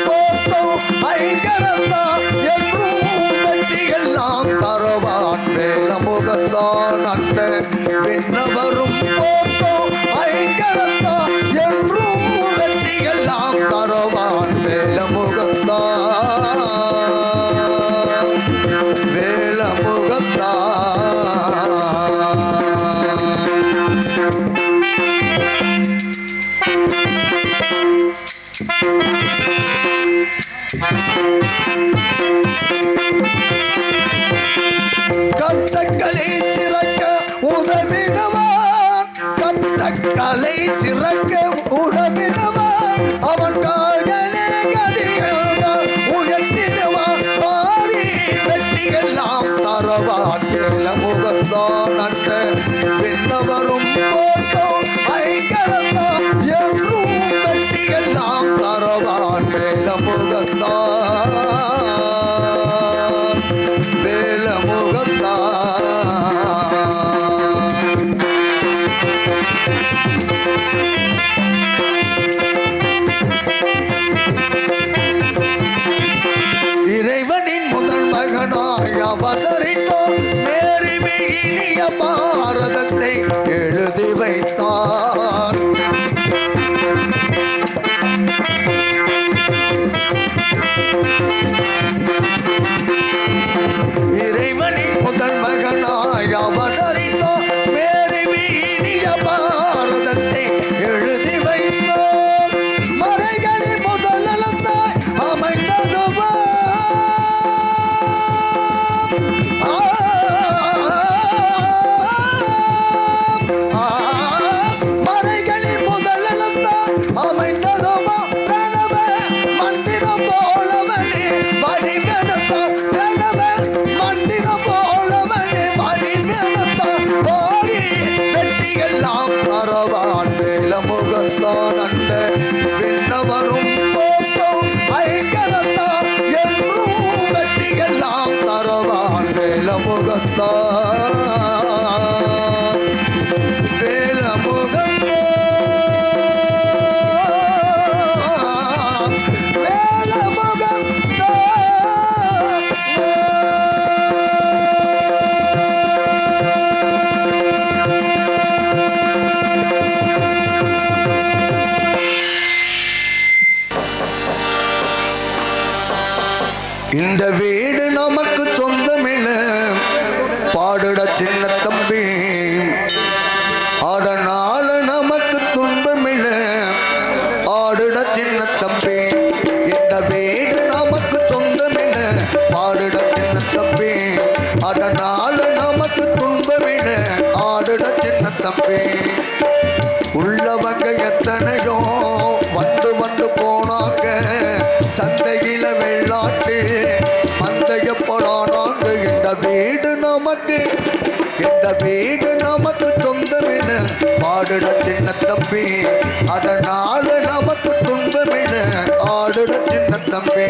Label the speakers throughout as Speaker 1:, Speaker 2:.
Speaker 1: போட்டும் ஐங்கரந்தான் என்றும் வெற்றியெல்லாம் தருவான் வேலமுகத்தான் அண்ணன் விண்ணவரும் போட்டும் ஐங்கரந்தான் என்றும் வெற்றியெல்லாம் தருவான் வேலமுகத்தான் வேலமுகத்தான். கட்டக்கலை சிறக்க உதவிடுவான் கட்டக்கலை சிறக்க உதவிடுவான் அவன் கால்களே கதிகள் உயர்த்திடுவான் பாரி வெற்றியெல்லாம் தருவான் வேலமுகத்தான் அண்ணன் விண்ணவரும் போட்டோம் ஐங்கரந்தான் என்றும் வெற்றியெல்லாம் தருவான் வேலமுகத்தான் வேலமுகத்தான். இறைவனின் முதல் மகனாய் அவதரித்தோம் நேரிமை இனிய பாரதத்தை எழுதி வைத்தான். இறைவனின் முதல் மகனாய் அவதரித்தோம் நேரிமை இனிய பாரதத்தை எழுதி வைத்தோம். மறைகளின் முதல் நலத்தாய் அமைந்ததுவா மறைகளின் முதல் நலத்தாய் அமைந்ததுவா கனவ மந்திரம் போலவனே வடிவெடுத்தான் கனவ மந்திரம் போலவனே வடிவெடுத்தான் பாரி வெற்றியெல்லாம் தருவான் வேலமுகத்தான் அண்ணன் விண்ணவரும் போட்டோம் ஐங்கரந்தான் என்றும் வெற்றியெல்லாம் தருவான் வேலமுகத்தான் வேலமுகத்தான் வேலமுகத்தான். இந்த வீடு நமக்கு சொந்தமில்ல பாடுட சின்ன தம்பி அதனால நமக்கு துன்பமில்ல ஆடுட சின்ன தம்பி. இந்த வீடு நமக்கு சொந்தமில்ல பாடுட சின்ன தம்பி அதனால நமக்கு துன்பமில்ல ஆடுட சின்ன தம்பி. உள்ளவங்க எத்தனையோ வந்து வந்து போனாங்க சந்தையில வெள்ளாட்டு மந்தையப்படானாங்க. இந்த வீடு நமக்கு சொந்தமில்ல பாடுட சின்ன தம்பி அதனால நமக்கு துன்பமில்ல ஆடுட சின்ன தம்பி.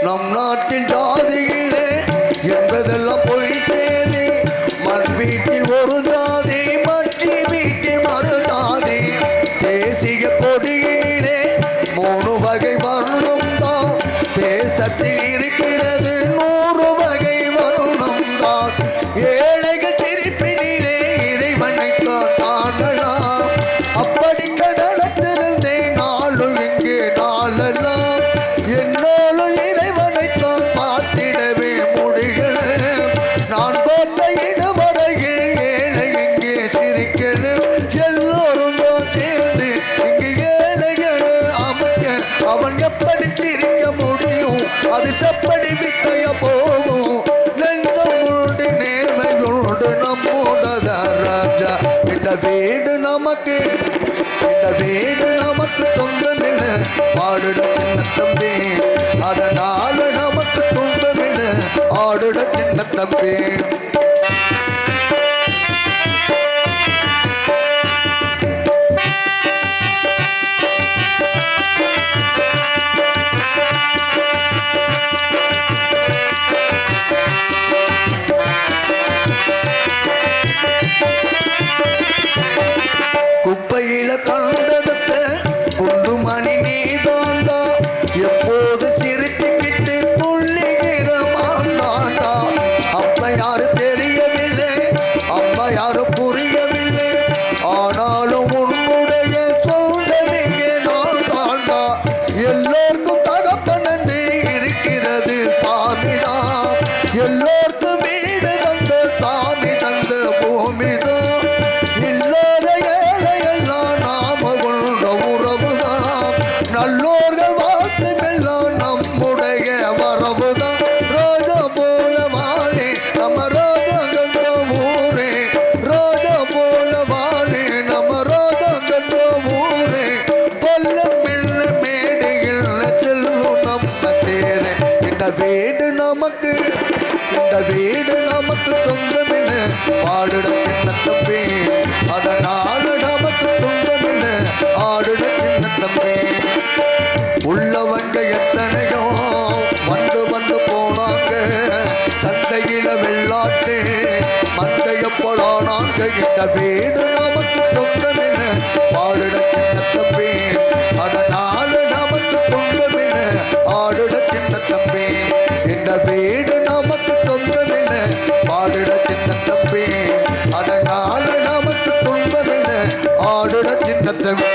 Speaker 1: நம் நாட்டின் ஜாதியிலே என்பதெல்லாம் பொய் செய்தி மண் வீட்டில் ஒரு ஜாதி மற்ற வீட்டில் மறு ஜாதி. தேசிய கொடியினிலே 3 வகை வர்ணம் தான் தேசத்தில் இருக்கிறது 100 வகை வர்ணம் தான். ஏழைகள் திருப்பினிலே இறைவனை காணலாம் அப்படி கடத்திருந்தே நாளும் இங்கே நாளெல்லாம் என்னோலும் இறைவனைத்தான் பார்த்திடவே முடியல. நான் தோட்ட இடவரையில் ஏழை இங்கே சிரிக்கல எல்லோரும் தான் சேர்ந்து இங்கு ஏழைகள் அமைக்க அவன் எப்படி திரிக்க முடியும் அது செப்படி வித்தைய போகும். நெஞ்சமுண்டு நேர்மையோடு நம்மோட ராஜா. இந்த வீடு நமக்கு சொந்தமில்ல பாடுட சின்ன தம்பி அதனால நமக்கு துன்பமில்ல ஆடுட சின்ன தம்பி. பூமியில கண்டெடுத்த குண்டுமணி நீதாண்டா எப்போது சிரிச்சுக்கிட்டு துள்ளிகிற மாந்தாண்டா அப்ப யாரு தெரியவில்லை அம்மா யாரு புரியவில்லை ஆனாலும் உன்னுடைய சொந்தமிங்கே நான் தாண்டா எல்லோருக்கும் தகப்பன் என்று இருக்கிறது சாமிதான் எல்லோருக்கும் வீடு தந்த சாமி தந்த பூமிதான் இல்லாத ஏழையெல்லாம் நாம கொண்ட உறவுதான் நல்லோர்கள் வாழ்த்துமெல்லாம் நம்முடைய வரவுதான் ரோஜா போல வாழே நம்ம ரோஜா கந்த ஊரே ரோஜா போல வாழே நம்ம ரோஜா கந்த ஊரே கொல்லம் மில்ல மேடையில் செல்லும் நம்ம தேரே இந்த வீடு நமக்கு சொந்தமென பாடுட சின்ன தம்பி அதனால நமக்கு சொந்தமென ஆடுட சின்ன தம்பி உள்ளவங்க எத்தனையோ வந்து போனாங்க சந்தையில வெள்ளாட்டு மந்தைய போலானாங்க இந்த வீடு நமக்கு சொந்தமென பாடுட சின்ன தம்பி அதனால நமக்கு சொந்தமென ஆடுட சின்ன தம்பி இந்த வீடு நமக்கு சொந்தமென பாடுட சின்ன தம்பி அதனால நமக்கு சொந்தமென ஆடுட சின்ன தம்பி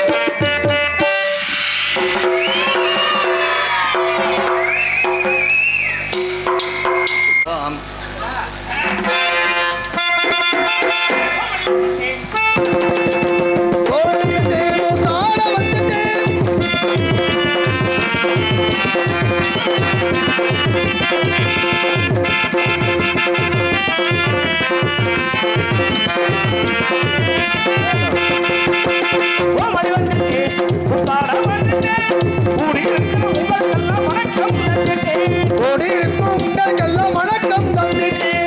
Speaker 1: வணக்கம் தந்துட்டேன் வணக்கம் தந்துட்டேன்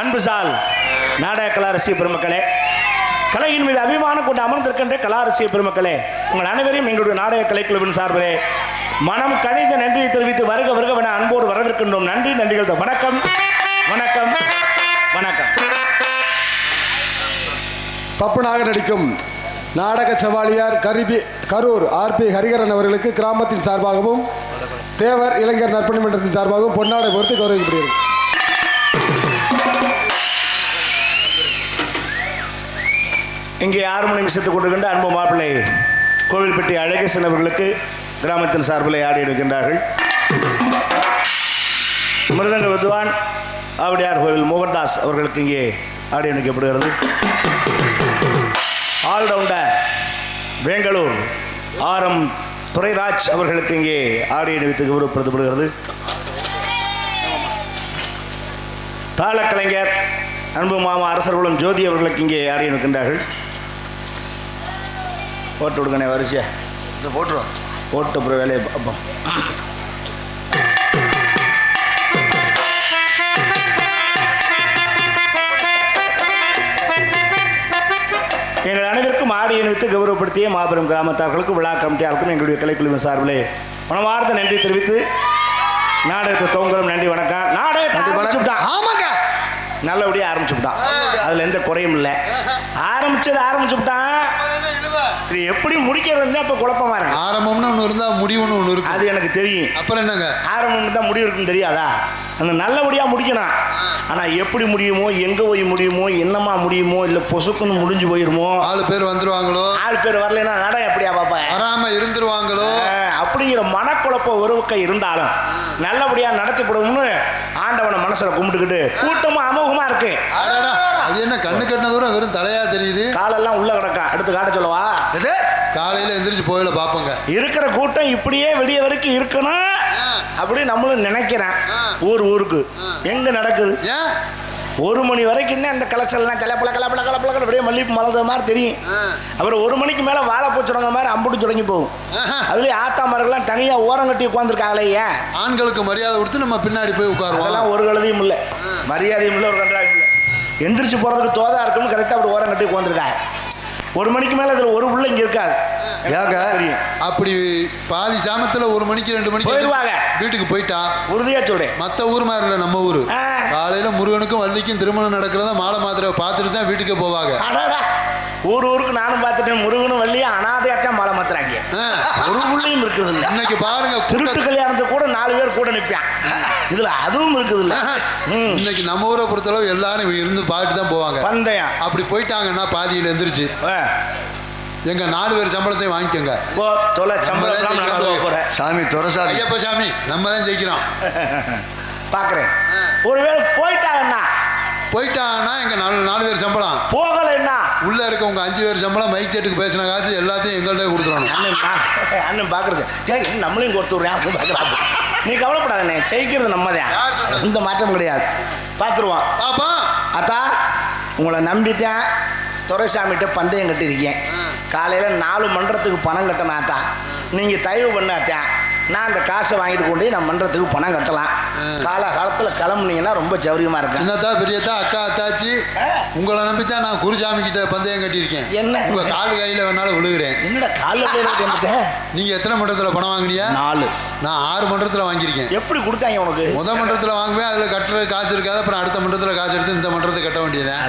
Speaker 2: அன்புசால் நாடக கலாரசிய பெருமக்களே, கலையின் மீது அபிமானம் கொண்டு அமர்ந்திருக்கின்ற கலாரசிய பெருமக்களே, உங்கள் அனைவரையும் எங்களுடைய நாடக கலைக்குழுவின் சார்பிலே மனம் கணித நன்றியை தெரிவித்து வருக வருகவென அன்போடு வரவேற்கின்றோம். நன்றிகள். வணக்கம் வணக்கம் வணக்கம்.
Speaker 3: பப்பனாக நடிக்கும் நாடக செவாலியார் கரூர் ஆர்பி ஹரிகரன் அவர்களுக்கு கிராமத்தின் சார்பாகவும் தேவர் இளைஞர் நற்பணி மன்றத்தின் சார்பாகவும் பொன்னாடை பொறுத்து கௌரவிக்கப்படுகிறது.
Speaker 2: இங்கே 6 மணி நிமிஷத்துக்கு கொண்டிருக்கின்ற அன்பு மாப்பிள்ளை கோவில்பட்டி அழகேசன் அவர்களுக்கு கிராமத்தின் சார்பில் ஆடி எடுக்கின்றார்கள். மிருதங்க வித்வான் ஆவடியார் கோவில் மோகன்தாஸ் அவர்களுக்கு இங்கே ஆடி அணிக்கப்படுகிறது. Allrounder Bangalore RM. துரைராஜ் அவர்களுக்கு இங்கே ஆடி அணிவித்து கௌரவப்படுத்தப்படுகிறது. தாளக்கலைஞர் அன்பு மாமா அரசர்களும் ஜோதி அவர்களுக்கு இங்கே ஆடி அணிவிக்கின்றார்கள். போட்டு விடுங்கண்ணே வரிசையா
Speaker 1: போட்டுருவோம்.
Speaker 2: போட்டு அப்புறம் வேலையை பார்ப்போம். எங்கள் அனைவருக்கும் ஆடி அணிவித்து கௌரவப்படுத்திய மாபெரும் கிராமத்தார்களுக்கும் விழா கமிட்டியாருக்கும் எங்களுடைய கலைக்குழுவின் சார்பிலே மனமார்ந்த நன்றி தெரிவித்து நாடகத்தை துவங்குறோம். நன்றி வணக்கம். நாடகத்தை
Speaker 1: ஆமாங்க,
Speaker 2: நல்லபடியாக ஆரம்பிச்சுட்டான். அதில் எந்த குறையும் இல்லை. ஆரம்பிச்சுட்டான். இது எப்படி முடிக்கிறது தான் இப்போ குழப்பமா இருக்கு.
Speaker 1: ஆரம்பம்னு ஒன்று இருந்தால் முடிவுன்னு ஒன்று இருக்கு.
Speaker 2: அது எனக்கு தெரியும்.
Speaker 1: அப்புறம் என்னங்க,
Speaker 2: ஆரம்பம் தான் முடிவு இருக்குன்னு தெரியாதா? அந்த நல்லபடியாக முடிக்கணும். ஆனால் எப்படி முடியுமோ, எங்கே போய் முடியுமோ, என்னமா முடியுமோ, இல்லை பொசுக்குன்னு முடிஞ்சு போயிருமோ,
Speaker 1: 4 பேர் வந்துருவாங்களோ,
Speaker 2: 4 பேர் வரலைன்னா நடம் எப்படியா பாப்பா
Speaker 1: வராமல் இருந்துருவாங்களோ
Speaker 2: அப்படிங்கிற மனக்குழப்பம் ஒரு பக்கம் இருந்தாலும் நல்லபடியாக நடத்திப்படும்னு ஆண்டவனை மனசில் கும்பிட்டுக்கிட்டு கூட்டமும் அமோகமாக இருக்கு.
Speaker 1: அது என்ன கண்ணு கட்டின தூரம் வெறும் தலையா தெரியுது,
Speaker 2: காலெல்லாம் உள்ள கிடக்கா. எடுத்து காட்ட சொல்லவா?
Speaker 1: காலையில் எந்திரிச்சு போயில பார்ப்போங்க.
Speaker 2: இருக்கிற கூட்டம் இப்படியே விடிய வரைக்கும் இருக்கணும் அப்படி நம்மளும் நினைக்கிறேன். ஊருக்கு எங்க நடக்குது?
Speaker 1: ஏன்
Speaker 2: 1 மணி வரைக்கும் தான் அந்த கலெக்ஷன்லாம் கலப்பல அப்படியே மல்லிப்பு மலர்ந்த மாதிரி தெரியும். அப்புறம் 1 மணிக்கு மேலே வாழைப்பூ சுடங்க மாதிரி அம்புட்டு சுடங்கி போகும். அதுலேயும் ஆத்தா மரங்கள்லாம் தனியாக ஓரம் கட்டி உட்காந்துருக்காங்களே. ஏன்
Speaker 1: ஆண்களுக்கு மரியாதை கொடுத்து நம்ம பின்னாடி போய் உட்காருவோம்.
Speaker 2: அதெல்லாம் ஒரு கழுதையும் இல்லை, மரியாதையும் இல்லை, ஒரு கன்றாயும் இல்லை. எந்திரிச்சு போகிறதுக்கு தோதா இருக்குன்னு கரெக்டாக அப்படி ஓரம் கட்டி உட்காந்துருக்காங்க. 1 மணிக்கு மேலே அதில் ஒரு புள்ள இங்கே இருக்காது. தெரியும்.
Speaker 1: அப்படி பாதி சாமத்தில் 1 மணிக்கு 2 மணிக்கு
Speaker 2: போயிடுவாங்க.
Speaker 1: வீட்டுக்கு போயிட்டா உறுதியா
Speaker 2: சொல்றேன்.
Speaker 1: மற்ற ஊர் மாதிரி இல்லை, நம்ம ஊர். காலையில முருகனுக்கும் வள்ளிக்கும் திருமணம் நடக்கிறதா மாலை மாத்திரை பார்த்துட்டு தான் வீட்டுக்கு போவாங்க.
Speaker 2: ஊருக்கு நானும் பார்த்துட்டேன். முருகனும் வள்ளியும் அனாதையாத்தான் மாலை மாத்துறாங்க. ஒரு புள்ளையும் இருக்குது இல்லை.
Speaker 1: இன்னைக்கு பாருங்க,
Speaker 2: திருட்டு கல்யாணத்துக்கு கூட 4 பேர் கூட நிற்பான். இதுல அதுவும் இருக்குது இல்லை.
Speaker 1: இன்னைக்கு நம்ம ஊரை பொறுத்தளவு எல்லாரும் இருந்து பார்த்துட்டு தான் போவாங்க.
Speaker 2: பந்தயம்
Speaker 1: அப்படி போயிட்டாங்கன்னா பாதியில் எந்திரிச்சு எங்க 4 பேர் சம்பளத்தையும் வாங்கிக்கோங்க.
Speaker 2: சாமி துரசாமி
Speaker 1: ஐயப்ப சாமி நம்ம தான் ஜெயிக்கிறோம்.
Speaker 2: பாக்குறேன். ஒருவேளை போயிட்டாங்கன்னா
Speaker 1: எங்க 4 பேர் சம்பளம்
Speaker 2: போகலைன்னா
Speaker 1: உள்ள இருக்க உங்க 5 பேர் சம்பளம் மைக் செட்டுக்கு பேசின காசு எல்லாத்தையும் எங்கள்கிட்ட கொடுத்துருவாங்க.
Speaker 2: அண்ணன் பாக்குறது நம்மளையும் கொடுத்துடுறேன். நீ கவலைப்படாதே, ஜெயிக்கிறது நம்ம தான், இந்த மாற்றம் கிடையாது. பார்த்துருவான். பாப்பா அத்தா உங்களை நம்பிட்டேன். துரைசாமிகிட்ட பந்தயம் கட்டியிருக்கேன். காலையில் 4 மன்றத்துக்கு பணம் கட்டணும் ஆத்தா. நீங்கள் தயவு பண்ணாத்தேன். நான் அந்த காசை வாங்கிட்டு கொண்டு நான் மன்றத்துக்கு பணம் கட்டலாம். காலகாலத்தில் கிளம்புனீங்கன்னா ரொம்ப சௌரியமாக இருக்கும்.
Speaker 1: சின்னத்தா பெரியத்தா அக்கா அத்தாச்சி உங்களை நம்பித்தான் நான் குருசாமி கிட்ட பந்தயம் கட்டியிருக்கேன்.
Speaker 2: என்ன
Speaker 1: உங்கள் கால் கையில் வேணாலும் விழுகிறேன்.
Speaker 2: என்னடா காலில் வந்துட்டேன்.
Speaker 1: நீங்கள் எத்தனை மன்றத்தில் பணம் வாங்கினியா? 4. நான் 6 மன்றத்தில் வாங்கியிருக்கேன்.
Speaker 2: எப்படி கொடுத்தாங்க உனக்கு?
Speaker 1: முதல் மன்றத்தில் வாங்குவேன், அதில் கட்டுற காசு இருக்காது. அப்புறம் அடுத்த மன்றத்தில் காசு எடுத்து இந்த மன்றத்தை கட்ட வேண்டியதான்.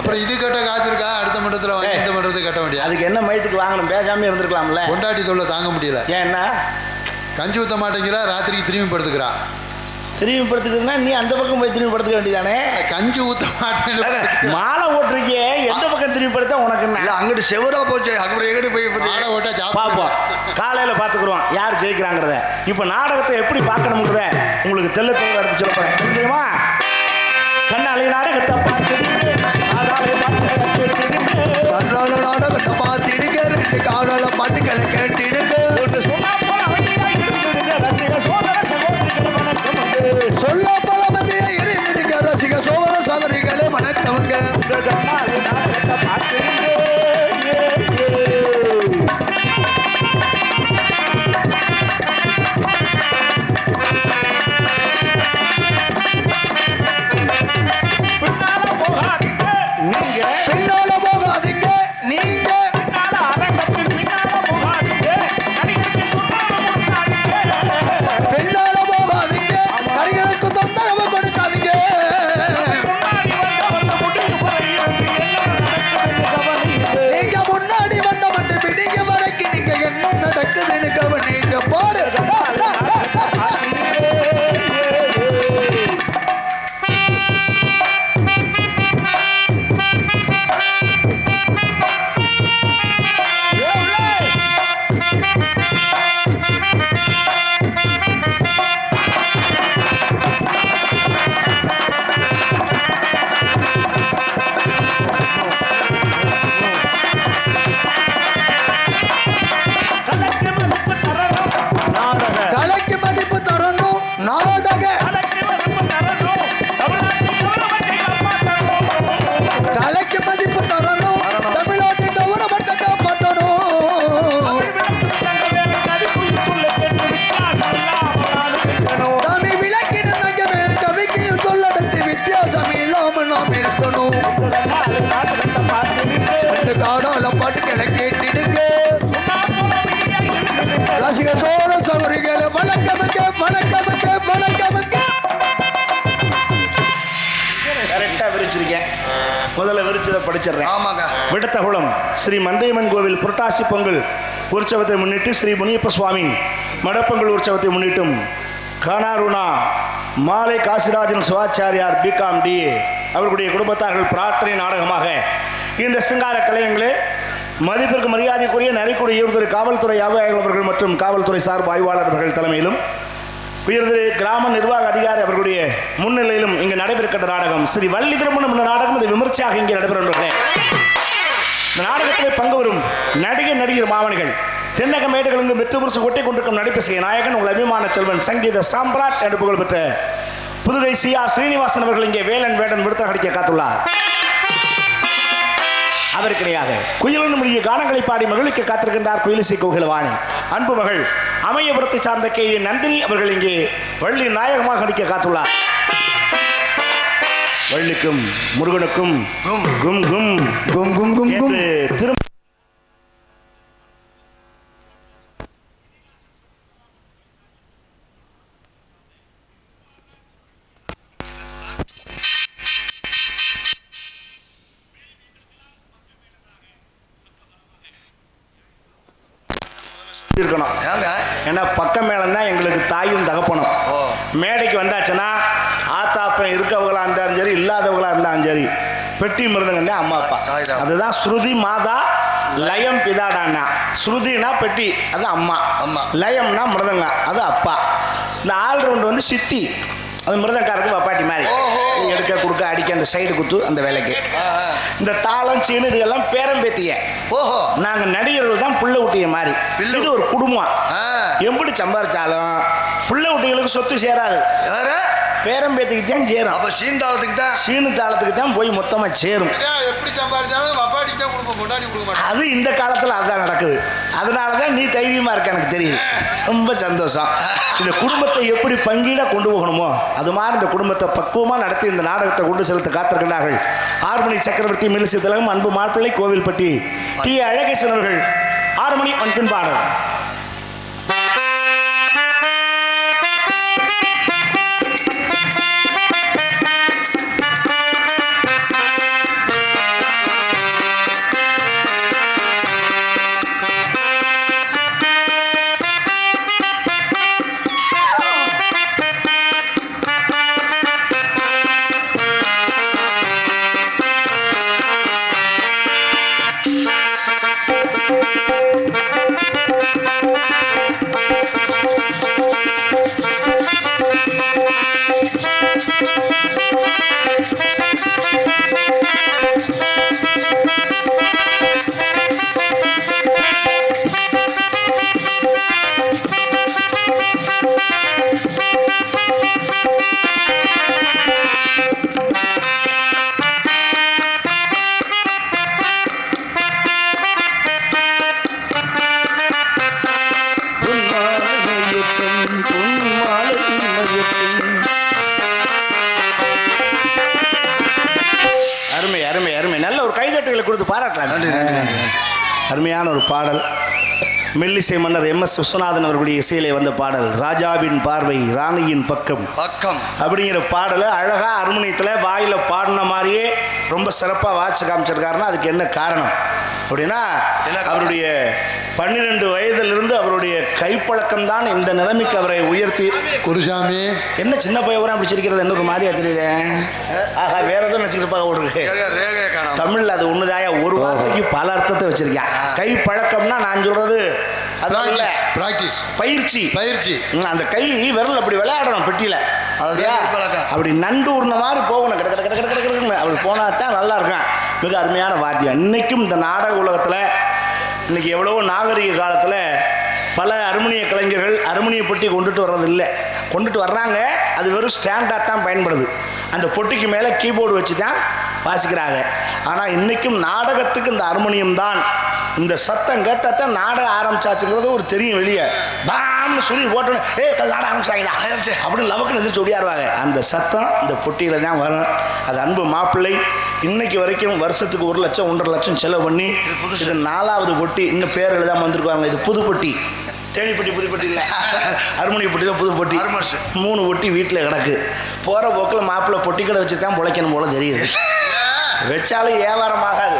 Speaker 1: அப்புறம் இது கட்ட காசு இருக்கா, அடுத்த மன்றத்தில் வாங்கி இந்த மன்றத்தை கட்ட வேண்டியது.
Speaker 2: அதுக்கு என்ன மயத்துக்கு வாங்கணும்? பேசாமல் இருந்திருக்கலாம்ல.
Speaker 1: கொண்டாட்டி தொல்லை தாங்க முடியல.
Speaker 2: ஏன்னா
Speaker 1: கஞ்சி ஊற்ற மாட்டேங்கிறா, ராத்திரிக்கு திரும்பி படுத்துக்கிறா.
Speaker 2: திரும்பி படுத்துக்கிறதுனா நீ அந்த பக்கம் போய் திரும்பி படுத்துக்க வேண்டியதானே.
Speaker 1: கஞ்சி ஊற்ற மாட்டேன்.
Speaker 2: மாலை ஓட்டுருக்கே, எந்த பக்கம் திரும்பி படுத்தா உனக்கு என்ன?
Speaker 1: அங்கிட்டு செவரா போச்சு, அப்புறம் எங்கிட்டு போய் மாலை ஓட்டா
Speaker 2: பார்ப்போம். காலையில் பார்த்துக்குறோம் யார் ஜெயிக்கிறாங்கிறத. இப்போ நாடகத்தை எப்படி பார்க்கணுங்கிறத உங்களுக்கு தெல்ல தெளிவாக எடுத்து சொல்ல போகிறேன். தெரியுமா? கண்ணாலை நாடகத்தை பார்த்துட்டு நாடகத்தை பார்த்துடுங்க, 2 காணொல பாட்டுகளை கேட்டுடுங்க. சொல்ல போல மத்திய இருந்துங்க ரசிக சோதர சோதரிகளே வணக்கம்ங்க. நாடகத்தை பார்த்துடுங்க. பின்னால போகாதீங்க, நீங்க அரங்கத்தின் பின்னால போகாதீங்க.
Speaker 4: பார்க்கணும். அந்த காடால பாட்டு எனக்கு கேட்டுடுங்க. ரசிகத்தோட சௌரிகளை வணக்கமுங்க வணக்கமுங்க வணக்கமுங்க.
Speaker 2: கரெக்டா விரிச்சிருக்கேன். முதல்ல விரிச்சதை படிச்சிடுறேன்.
Speaker 4: ஆமாங்க.
Speaker 2: விடத்தகுளம் ஸ்ரீ மந்தையம்மன் கோவில் புரட்டாசி பொங்கல் உற்சவத்தை முன்னிட்டு ஸ்ரீ முனியப்ப சுவாமி மடப்பொங்கல் உற்சவத்தை முன்னிட்டும் கானாருணா மாலை காசிராஜன் சிவாச்சாரியார் பிகாம் டிஏ அவர்களுடைய குடும்பத்தார்கள் பிரார்த்தனை நாடகமாக இந்த சிங்கார கலைஞர்களே மதிப்பிற்கு மரியாதைக்குரிய நரிக்குடி ஈர்திரு காவல்துறை ஆய்வாளர்கள் அவர்கள் மற்றும் காவல்துறை சார்பு ஆய்வாளர்கள் தலைமையிலும் உயர்திரு கிராம நிர்வாக அதிகாரி அவர்களுடைய முன்னிலையிலும் இங்கு நடைபெறுகின்ற நாடகம் ஸ்ரீ வள்ளி திருமணம் என்ற நாடகம் இது விமர்சையாக இங்கே நடைபெறுகின்றன. இந்த நாடகத்திலே பங்கு வரும் நடிகர் மாமணிகள் தென்னக மேடுகளிலிருந்து வெற்றி புரிசு கொட்டி கொண்டிருக்கும் நடிப்பிசை நாயகன் உங்கள் அபிமான செல்வன் சங்கீத சாம்ராட் என்று புகழ் பெற்ற புதுகை சிஆர் ஸ்ரீனிவாசன் அவர்கள் இங்கே வேலன் வேடன் விடுத்த அடிக்க காத்துள்ளார். அதற்கிணையாக குயிலின் மொழிய கானங்களை பாடி மகிழ்ச்சிக்க காத்திருக்கின்றார் குயிலிசை கோகிலவாணி அன்பு மகள் அமையபுரத்தை சார்ந்த கே நந்தினி அவர்கள் இங்கே வள்ளி நாயகமாக நடிக்க காத்துள்ளார். வள்ளிக்கும் முருகனுக்கும் கும் கும் கும் கும் கும் கும் கும் திரு இருக்கணும். ஏன்னா பக்கம் மேளம் தான் எங்களுக்கு தாயும் தகப்பனும். மேடைக்கு வந்தாச்சுன்னா ஆத்தாப்பன் இருக்கவங்களா இருந்தாலும் சரி இல்லாதவங்களா இருந்தாலும் சரி பெட்டி மிருதங்க தான் அம்மா அப்பா. அதுதான் ஸ்ருதி மாதா லயம் பிதாடான்னா. ஸ்ருதினா பெட்டி அது அம்மா, லயம்னா மிருதங்க அது அப்பா. இந்த ஆல்ரவுண்ட் வந்து சித்தி அது மிருதங்காரருக்கு வப்பாட்டி மாதிரி எடுக்க கொடுக்க அடிக்க அந்த சைடு குத்து அந்த வேலைக்கு. இந்த தாளம் சீனு இதெல்லாம் பேரம்பேத்திய. ஓஹோ நாங்க நடிகர்கள் தான் புள்ள ஊட்டிய மாதிரி. இது ஒரு குடும்பம். எப்படி சம்பாரிச்சாலும் புள்ள ஊட்டிகளுக்கு சொத்து சேராது, பேரம்பேத்துக்கு தான் சேரும். அப்ப சீனு தாளத்துக்கு தான் போய் மொத்தமா சேரும்.
Speaker 1: எப்படி சம்பாதிச்சாலும் வப்பாட்டி தான் கொடுப்போம், கொண்டாடி கொடுக்க மாட்டோம்.
Speaker 2: அது இந்த காலத்துல அதுதான் நடக்குது. அதனாலதான் நீ தைரியமா இருக்க எனக்கு தெரியுது. ரொம்ப சந்தோஷம். இந்த குடும்பத்தை எப்படி பங்கீடா கொண்டு போகணுமோ அது மாதிரி இந்த குடும்பத்தை பக்குவமா நடத்தி இந்த நாடகத்தை கொண்டு செலுத்த காத்திருக்கிறார்கள். ஆறுமணி சக்கரவர்த்தி மில்லிசை திலகம் அன்பு மாப்பிள்ளை கோவில்பட்டி டி அழகேசன் அவர்கள். 6 மணி அன்பின் பாடல். கொடுத்து பாராட்டலாம். அருமையான ஒரு பாடல். மெல்லிசை மன்னர் MS விஸ்வநாதன் அவர்களுடைய இசையிலே வந்த பாடல் ராஜாவின் பார்வை ராணியின் பக்கம் அப்படிங்கிற பாடலை அழகா அருமணியத்தில் வாயில பாடின மாதிரியே ரொம்ப சிறப்பாக வாட்சி காமிச்சிருக்காருன்னா அதுக்கு என்ன காரணம் அப்படின்னா அவருடைய 12 வயதிலிருந்து அவருடைய கைப்பழக்கம் தான் இந்த நிலைமைக்கு அவரை உயர்த்தி. குருசாமி என்ன சின்ன பையன் பிடிச்சிருக்கிறது என்ன ஒரு மாதிரியா தெரியுது. ஆஹா வேற எதுவும் வச்சுருப்பாங்க ஒரு தமிழ்ல அது ஒண்ணுதாயா ஒரு வார்த்தைக்கு பல அர்த்தத்தை வச்சிருக்கேன். கை பழக்கம்னா நான் சொல்றது அதான் இல்ல பிராக்டிஸ் பயிற்சி. அந்த கை விரல் அப்படி விளையாடணும் பெட்டியில அப்படி நண்டு உருண மாதிரி போகணும். அப்படி போனா தான் நல்லா இருக்கும். மிக அருமையான வாத்தியம். இன்னைக்கும் இந்த நாடக உலகத்துல இன்னைக்கு எவ்வளவோ நாகரிக காலத்துல பல அருமணிய கலைஞர்கள் அருமணிய பொட்டி கொண்டுட்டு வர்றது இல்லை, கொண்டுட்டு வர்றாங்க. அது வெறும் ஸ்டாண்டாக தான் பயன்படுது. அந்த பொட்டிக்கு மேலே கீபோர்டு வச்சு தான் வாசிக்கிறாங்க. ஆனால் இன்றைக்கும் நாடகத்துக்கு இந்த அருமணியம் தான். இந்த சத்தம் கேட்டால் தான் நாடகம் ஆரம்பிச்சாச்சுங்கிறது ஒரு தெரியும் வெளியே. ஆம்னு சொல்லி ஓட்டணும். நாட ஆரம்பிச்சாங்களா அப்படின்னு லவக்குன்னு எதிர்த்து ஒடியாருவாங்க. அந்த சத்தம் இந்த பொட்டியில் தான் வரும். அது அன்பு மாப்பிள்ளை இன்னைக்கு வரைக்கும் வருஷத்துக்கு 1 லட்சம் 1.5 லட்சம் செலவு பண்ணி இது 4வது பொட்டி. இன்னும் பேர் எழுதாமல் வந்திருக்காங்க. இது புது பொட்டி, தேனிப்பட்டி புதுப்பட்டி இல்லை, அருமணி பொட்டியில் புது பொட்டி. 3 பொட்டி வீட்டில் கிடக்கு. போகிற போக்கில் மாப்பிள்ளை பொட்டி கடை வச்சு தான் பிழைக்கணும் போல தெரியுது. வச்சாலும் வியாபாரம் ஆகாது.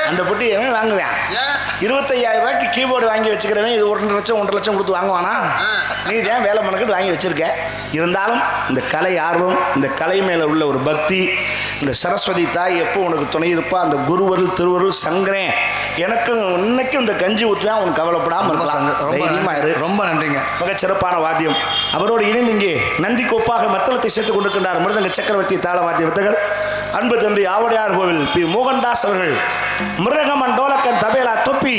Speaker 2: அந்த பொட்டி எவன் வாங்குவேன்? 25,000 ரூபாய்க்கு கீபோர்டு வாங்கி வச்சுக்கிறவன் இது 1 லட்சம் 1.5 லட்சம் கொடுத்து வாங்குவானா? நீ தான் வேலை மனக்கிட்டு வாங்கி வச்சிருக்க. இருந்தாலும் இந்த கலை ஆர்வம், இந்த கலை மேலே உள்ள ஒரு பக்தி, இந்த சரஸ்வதி தாய் எப்போ உனக்கு துணை இருப்பா, அந்த குருவருள் திருவருள் சங்கரன் எனக்கு இன்னைக்கும் இந்த கஞ்சி ஊற்றுவேன். உனக்கு கவலைப்படாமல் இருக்கலாம். தைரியமாக இரு.
Speaker 5: ரொம்ப நன்றிங்க.
Speaker 2: மிகச்சிறப்பான வாத்தியம். அவரோடு இணைந்து இங்கே நந்தி கோப்பாக மத்தளத்தை சேர்த்துக் கொண்டிருக்கின்றார் மிருதங்க சக்கரவர்த்தி தாள வாத்திய வித்தகர் அன்பு தம்பி ஆவடையார் கோவில் பி மோகன்தாஸ் அவர்கள். மிருதகமன் டோலக்கன் தபேலா தொப்பி.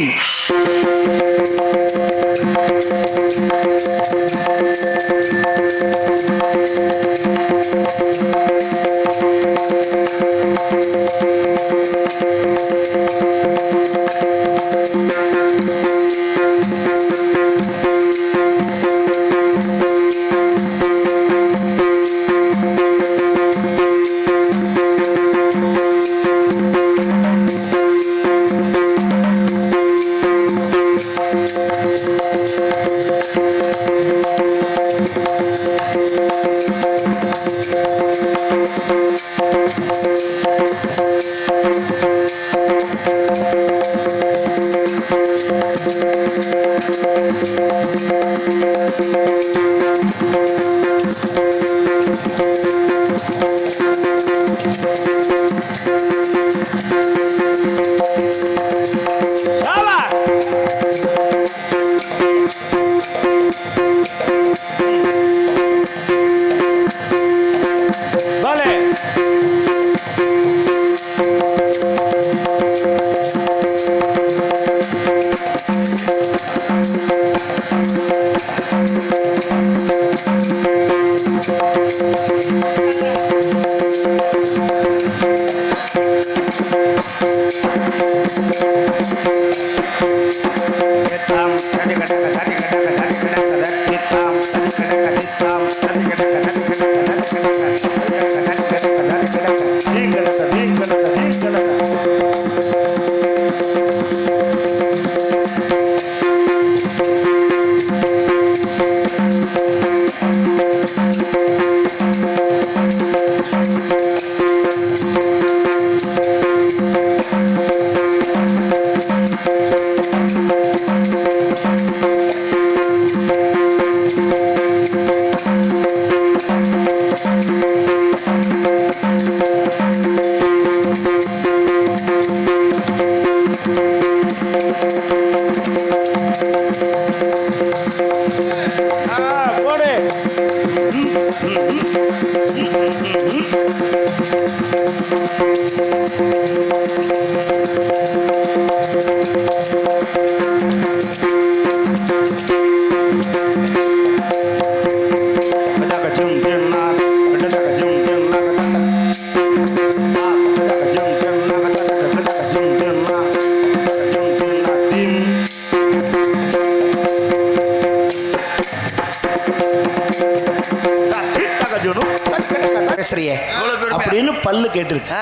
Speaker 2: அப்படின்னு பல்லு கேட்டிருக்கு.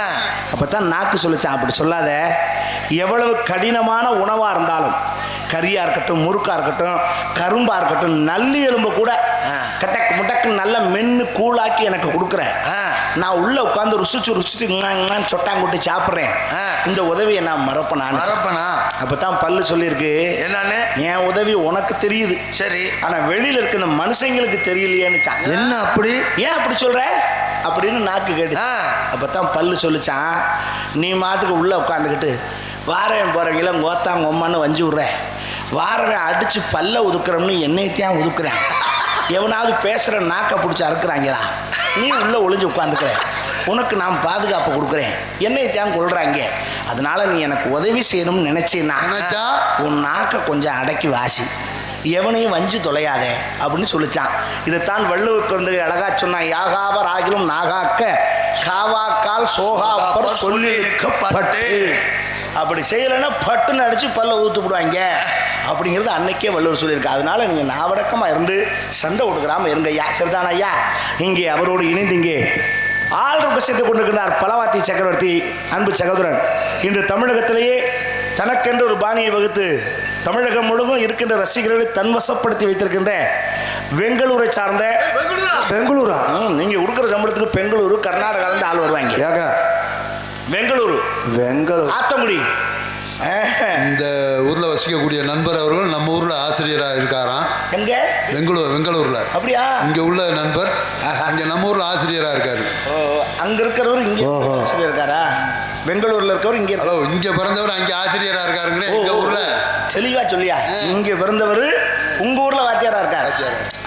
Speaker 2: அப்பதான் நாக்கு சொல்லிச்சான், அப்படி சொல்லாத. எவ்வளவு கடினமான உணவா இருந்தாலும், கறியா இருக்கட்டும், முறுக்கா இருக்கட்டும், கரும்பா இருக்கட்டும், நல்லி எலும்பு கூட கட்டக்கு முட்டக்கு நல்ல மென்னு கூழாக்கி எனக்கு கொடுக்குற, நான் உள்ள உட்காந்து ருசிச்சு சொட்டாங்குட்டி சாப்பிட்றேன். இந்த உதவியை நான் மறப்பனா? அப்பதான் பல்லு சொல்லியிருக்கு,
Speaker 5: என்னன்னு?
Speaker 2: என் உதவி உனக்கு தெரியுது, சரி, ஆனா வெளியில இருக்க இந்த மனுஷங்களுக்கு தெரியலையேன்னு.
Speaker 5: என்ன அப்படி?
Speaker 2: ஏன் அப்படி சொல்ற அப்படின்னு நாக்கு கேட்டு. அப்பதான் பல்லு சொல்லிச்சான், நீ மாட்டுக்கு உள்ள உட்காந்துக்கிட்டு வாரவன் போறவங்கள கோத்தாங்க ஒம்மான்னு வஞ்சி விட்ற, வாரவன் அடிச்சு பல்ல உதுக்குறோம்னு என்னைத்தான் உதுக்குறேன், எவனாவது பேசுற நாக்கை பிடிச்சி அறுக்குறாங்களா, நீ உள்ள ஒளிஞ்சு உட்காந்துக்கிற, உனக்கு நான் பாதுகாப்பு கொடுக்குறேன், என்னைத்தான் கொள்றாங்க, அதனால நீ எனக்கு உதவி செய்யணும்னு நினைச்சா உன் நாக்கை கொஞ்சம் அடக்கி வாசி, எவனையும் வஞ்சி தொலையாதே அப்படின்னு சொல்லிச்சான். இதைத்தான் வள்ளுவர் பிறந்த அழகா சொன்னான், யாகாவர் ஆகிலும் நாகாக்க காவாக்கால் சோகாப்பர் சொல்லிருக்கப்பட்டு. அப்படி செய்யலைன்னா பட்டுன்னு அடிச்சு பல்ல ஊத்துப்படுவாங்க அப்படிங்கிறது அன்னைக்கே வள்ளுவர் சொல்லியிருக்கு. அதனால நீங்க நாவடக்கமா இருந்து சண்டை கொடுக்குறாம இருங்க ஐயா. சரிதான ஐயா? இங்கே அவரோடு இணைந்து இங்கே ஆள்ரவுண்டர் செய்து கொண்டிருக்கிறார் பலவாத்தி சக்கரவர்த்தி அன்பு சகோதரன். இன்று தமிழகத்திலேயே தனக்கென்று ஒரு பாணியை வகுத்து தமிழகம் முழுவதும் இருக்கின்ற ரசிகர்களை தன்வசப்படுத்தி வைத்திருக்கின்ற பெங்களூரை சார்ந்த
Speaker 4: பெங்களூரா?
Speaker 2: நீங்க கொடுக்குற சம்பளத்துக்கு பெங்களூரு கர்நாடகாலேருந்து ஆள் வருவாங்க. பெங்களூரு ஆத்தங்குடி
Speaker 1: இந்த ஊர்ல வசிக்கக்கூடிய நண்பர் அவர்கள் நம்ம ஊர்ல ஆசிரியரா இருக்காராம்.
Speaker 2: எங்க?
Speaker 1: பெங்களூர்ல.
Speaker 2: அப்படியா?
Speaker 1: இங்க உள்ள நண்பர் அங்க நம்ம ஊர்ல ஆசிரியரா இருக்காரு.
Speaker 2: அங்க இருக்கிறவர் இங்க ஆசிரியர் இருக்காரா? பெங்களூர்ல இருக்கவர் இங்க.
Speaker 1: ஹலோ, இங்க பிறந்தவர் அங்க ஆசிரியரா இருக்காருங்கிற எங்க ஊர்ல. தெளிவா
Speaker 2: சொல்லியா? இங்க பிறந்தவர் உங்க ஊர்ல வாத்தியாரா இருக்காரு.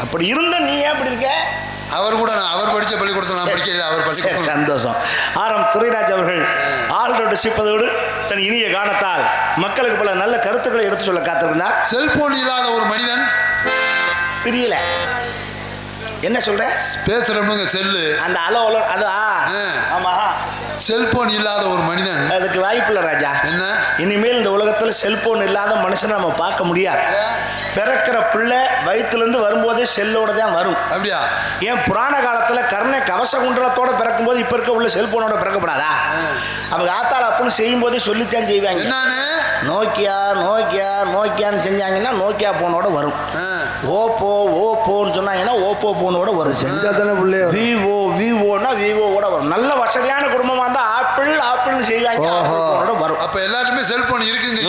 Speaker 2: அப்படி இருந்த நீ ஏன் அப்படி இருக்க?
Speaker 1: அவர் கூட அவர் படிச்ச பள்ளிக்கூடத்தில் நான் படிக்கல. அவர் படிக்க
Speaker 2: சந்தோஷம். ஆரம் துரைராஜ் அவர்கள் ஆல்ரவுண்டர் சிப்பதோடு தன் இனிய கானத்தால் மக்களுக்கு பல நல்ல கருத்துக்களை எடுத்து சொல்ல காத்திருந்தார்.
Speaker 1: செல்போன் இல்லாத ஒரு மனிதன்
Speaker 2: தெரியல என்ன சொல்ற?
Speaker 1: பேசுறவனுங்க செல்லு
Speaker 2: அந்த அலோ அது ஆமா.
Speaker 1: செல்போன் இல்லாத ஒரு மனிதன்
Speaker 2: அதுக்கு வாய்ப்பு இல்லை ராஜா.
Speaker 1: என்ன?
Speaker 2: இனிமேல் இந்த உலகத்தில் செல்போன் இல்லாத மனுஷனை நம்ம பார்க்க முடியாது. பிறக்கிற பிள்ளை வயிற்றுலேருந்து வரும்போதே செல்லோட தான் வரும்.
Speaker 1: அப்படியா?
Speaker 2: ஏன் புராண காலத்தில் கர்ண கவச குண்டலத்தோட பிறக்கும்போது இப்போ இருக்க உள்ள செல்போனோட பிறக்கப்படாதா? அவங்க ஆத்தாள் அப்படின்னு செய்யும் போதே சொல்லித்தான் செய்வாங்க.
Speaker 1: என்னன்னு?
Speaker 2: நோக்கியான்னு செஞ்சாங்கன்னா நோக்கியா போனோட வரும். ஓப்போன்னு சொன்னாங்கன்னா ஓப்போ போனோட வரும். விவோனா விவோட வரும். நல்ல வசதியான குடும்பமா இருந்தா ஆப்பிள்னு செய்வாங்க. வரும்.
Speaker 1: அப்ப எல்லாருமே செல்போன் இருக்குங்க.